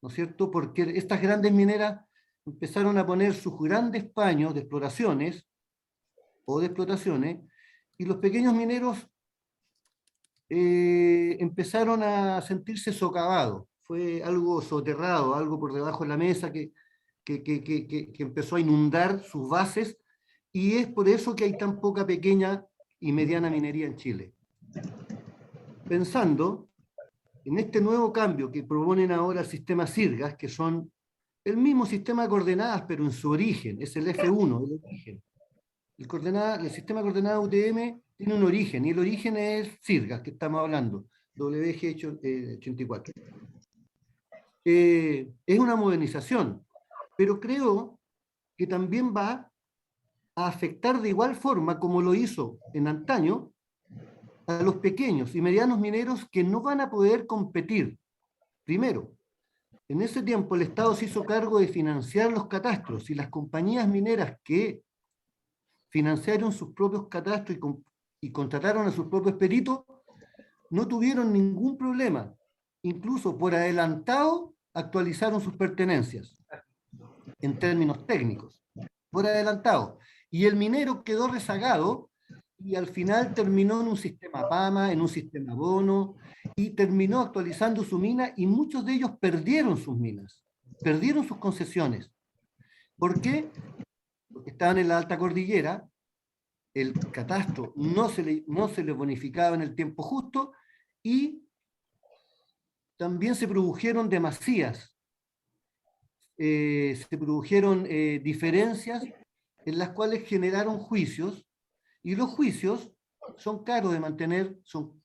¿no es cierto? Porque estas grandes mineras empezaron a poner sus grandes paños de exploraciones o de explotaciones, y los pequeños mineros empezaron a sentirse socavados. Fue algo soterrado, algo por debajo de la mesa que empezó a inundar sus bases, y es por eso que hay tan poca pequeña y mediana minería en Chile. Pensando en este nuevo cambio que proponen ahora el sistema SIRGAS, que son el mismo sistema de coordenadas, pero en su origen, es el F1, el origen. El sistema de coordenadas UTM tiene un origen, y el origen es SIRGAS, que estamos hablando, WG84. Es una modernización, pero creo que también va a afectar de igual forma como lo hizo en antaño a los pequeños y medianos mineros, que no van a poder competir. Primero, en ese tiempo el Estado se hizo cargo de financiar los catastros, y las compañías mineras que financiaron sus propios catastros y contrataron a sus propios peritos no tuvieron ningún problema. Incluso por adelantado actualizaron sus pertenencias en términos técnicos, por adelantado. Y el minero quedó rezagado, y al final terminó en un sistema PAMA, en un sistema bono, y terminó actualizando su mina, y muchos de ellos perdieron sus minas, perdieron sus concesiones. ¿Por qué? Porque estaban en la alta cordillera, el catastro no se le bonificaba en el tiempo justo, y también se produjeron demasías, se produjeron diferencias en las cuales generaron juicios, y los juicios son caros de mantener, son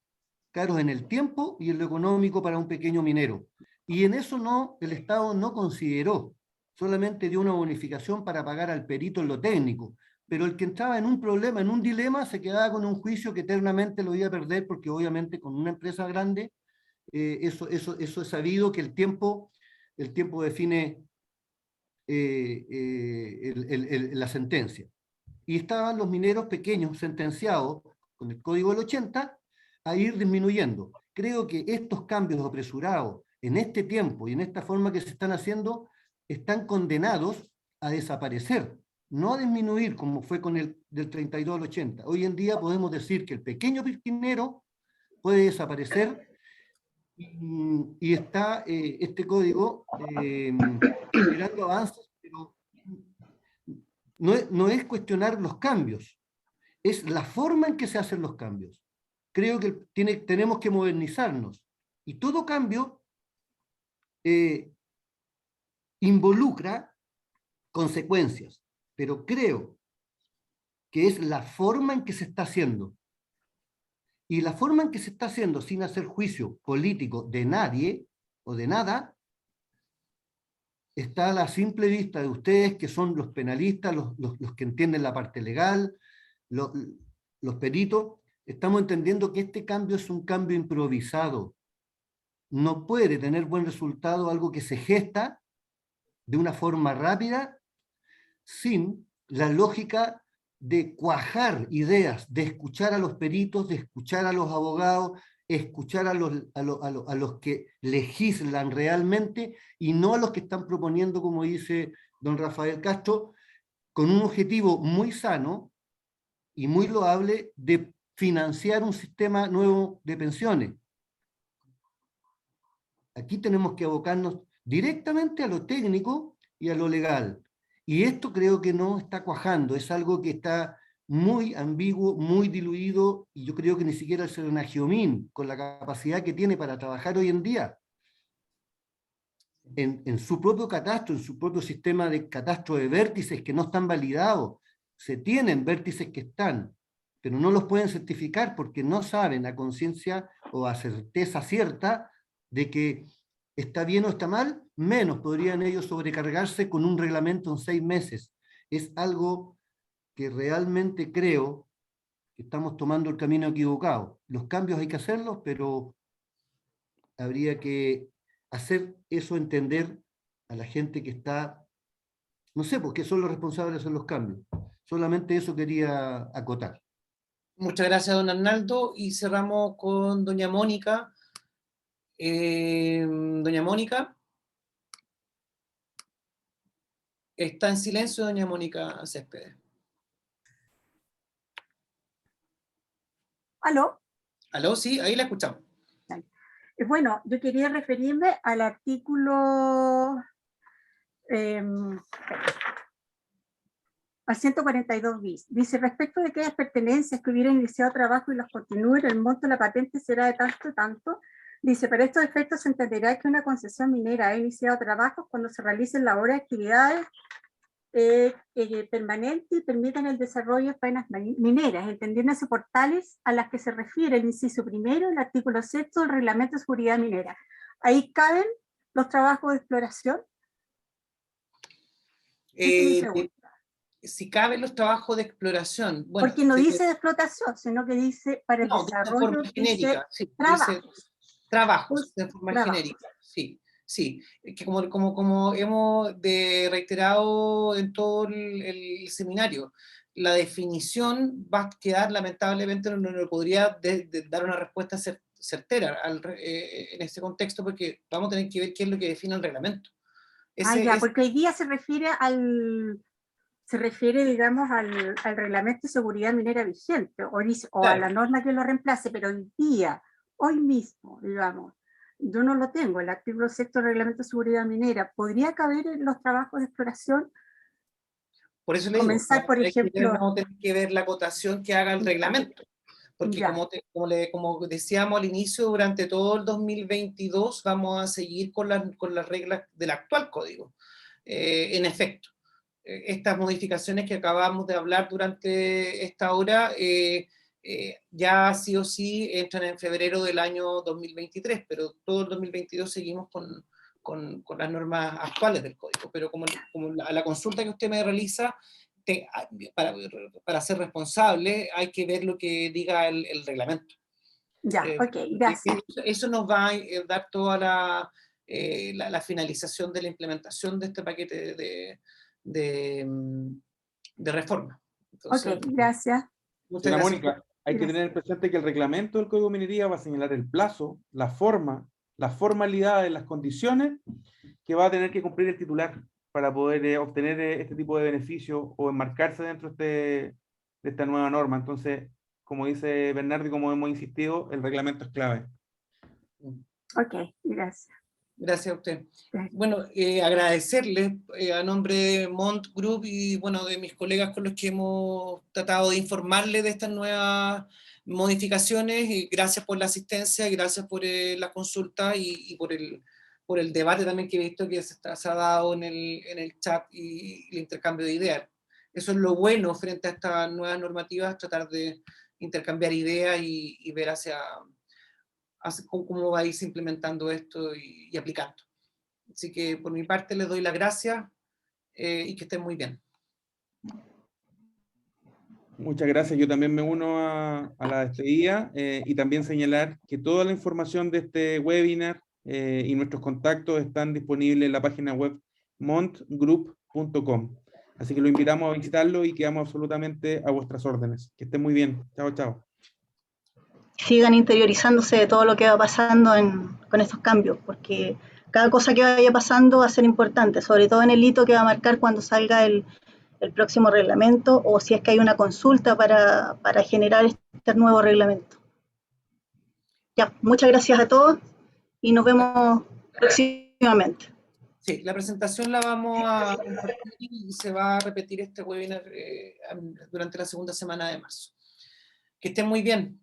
caros en el tiempo y en lo económico para un pequeño minero. Y en eso el Estado no consideró solamente dio una bonificación para pagar al perito en lo técnico, pero el que entraba en un problema, en un dilema, se quedaba con un juicio que eternamente lo iba a perder, porque obviamente con una empresa grande, eso es sabido que el tiempo define la sentencia. Y estaban los mineros pequeños sentenciados con el código del 80 a ir disminuyendo. Creo que estos cambios apresurados en este tiempo y en esta forma que se están haciendo están condenados a desaparecer, no a disminuir como fue con el del 32 al 80. Hoy en día podemos decir que el pequeño minero puede desaparecer y está este código generando avances, pero no es cuestionar los cambios, es la forma en que se hacen los cambios. Creo que tenemos que modernizarnos, y todo cambio involucra consecuencias, pero creo que es la forma en que se está haciendo. Y la forma en que se está haciendo sin hacer juicio político de nadie o de nada, está a la simple vista de ustedes, que son los penalistas, los que entienden la parte legal, los peritos. Estamos entendiendo que este cambio es un cambio improvisado. No puede tener buen resultado algo que se gesta de una forma rápida, sin la lógica de cuajar ideas, de escuchar a los peritos, de escuchar a los abogados, escuchar a los que legislan realmente, y no a los que están proponiendo, como dice don Rafael Castro, con un objetivo muy sano y muy loable de financiar un sistema nuevo de pensiones. Aquí tenemos que abocarnos directamente a lo técnico y a lo legal. Y esto creo que no está cuajando, es algo que está muy ambiguo, muy diluido, y yo creo que ni siquiera el Senagiomín, con la capacidad que tiene para trabajar hoy en día, en su propio catastro, en su propio sistema de catastro de vértices que no están validados. Se tienen vértices que están, pero no los pueden certificar porque no saben a conciencia o a certeza cierta de que está bien o está mal, menos podrían ellos sobrecargarse con un reglamento en 6 meses. Es algo que realmente creo que estamos tomando el camino equivocado. Los cambios hay que hacerlos, pero habría que hacer eso entender a la gente que está, no sé, porque son los responsables de hacer los cambios. Solamente eso quería acotar. Muchas gracias, don Arnaldo, y cerramos con doña Mónica. Doña Mónica. Está en silencio doña Mónica Céspedes. ¿Aló? ¿Aló? Sí, ahí la escuchamos. Bueno, yo quería referirme al artículo al 142 bis. Dice, respecto de aquellas pertenencias que hubieran iniciado trabajo y las continúen, el monto de la patente será de tanto. Dice, para estos efectos se entenderá que una concesión minera ha iniciado trabajos cuando se realicen labores y actividades permanentes y permitan el desarrollo de faenas mineras, entendiéndose por tales a las que se refiere el inciso primero, el artículo 6 del Reglamento de Seguridad Minera. ¿Ahí caben los trabajos de exploración? Si caben los trabajos de exploración. Bueno, porque no dice de explotación, sino que dice para el desarrollo de genérica, sí, trabajos de forma genérica, sí. Sí, que como hemos reiterado en todo el seminario, la definición va a quedar, lamentablemente, no podría dar una respuesta certera en este contexto, porque vamos a tener que ver qué es lo que define el reglamento. Porque hoy día se refiere, digamos, al reglamento de seguridad minera vigente, o claro, a la norma que lo reemplace, pero hoy mismo, digamos, yo no lo tengo, el artículo 6 del Reglamento de Seguridad Minera. ¿Podría caber en los trabajos de exploración? Por eso le comenzar, digo, por ejemplo, vamos a tener que ver la acotación que haga el reglamento. Porque como decíamos al inicio, durante todo el 2022 vamos a seguir con las reglas del actual código. En efecto, estas modificaciones que acabamos de hablar durante esta hora, ya sí o sí entran en febrero del año 2023, pero todo el 2022 seguimos con las normas actuales del código, pero como la consulta que usted me realiza, para ser responsable hay que ver lo que diga el reglamento. Ya, ok, gracias. Eso nos va a dar toda la finalización de la implementación de este paquete de reforma. Entonces, Ok, gracias. muchas Señora gracias. Mónica, hay que tener presente que el reglamento del Código de Minería va a señalar el plazo, la forma, la formalidad de las condiciones que va a tener que cumplir el titular para poder obtener este tipo de beneficio o enmarcarse dentro de esta nueva norma. Entonces, como dice Bernardo y como hemos insistido, el reglamento es clave. Ok, gracias. Gracias a usted. Gracias. Bueno, agradecerles a nombre de Mont Group y bueno, de mis colegas con los que hemos tratado de informarles de estas nuevas modificaciones, y gracias por la asistencia, gracias por la consulta y por el debate también que he visto que se ha dado en el chat y el intercambio de ideas. Eso es lo bueno frente a estas nuevas normativas, tratar de intercambiar ideas y ver hacia cómo va a irse implementando esto y aplicando. Así que por mi parte les doy las gracias y que estén muy bien. Muchas gracias. Yo también me uno a la despedida y también señalar que toda la información de este webinar y nuestros contactos están disponibles en la página web montgroup.com. Así que lo invitamos a visitarlo y quedamos absolutamente a vuestras órdenes. Que estén muy bien. Chao, chao. Sigan interiorizándose de todo lo que va pasando con estos cambios, porque cada cosa que vaya pasando va a ser importante, sobre todo en el hito que va a marcar cuando salga el próximo reglamento o si es que hay una consulta para generar este nuevo reglamento. Ya, muchas gracias a todos y nos vemos próximamente. Sí, la presentación la vamos a compartir y se va a repetir este webinar durante la segunda semana de marzo. Que estén muy bien.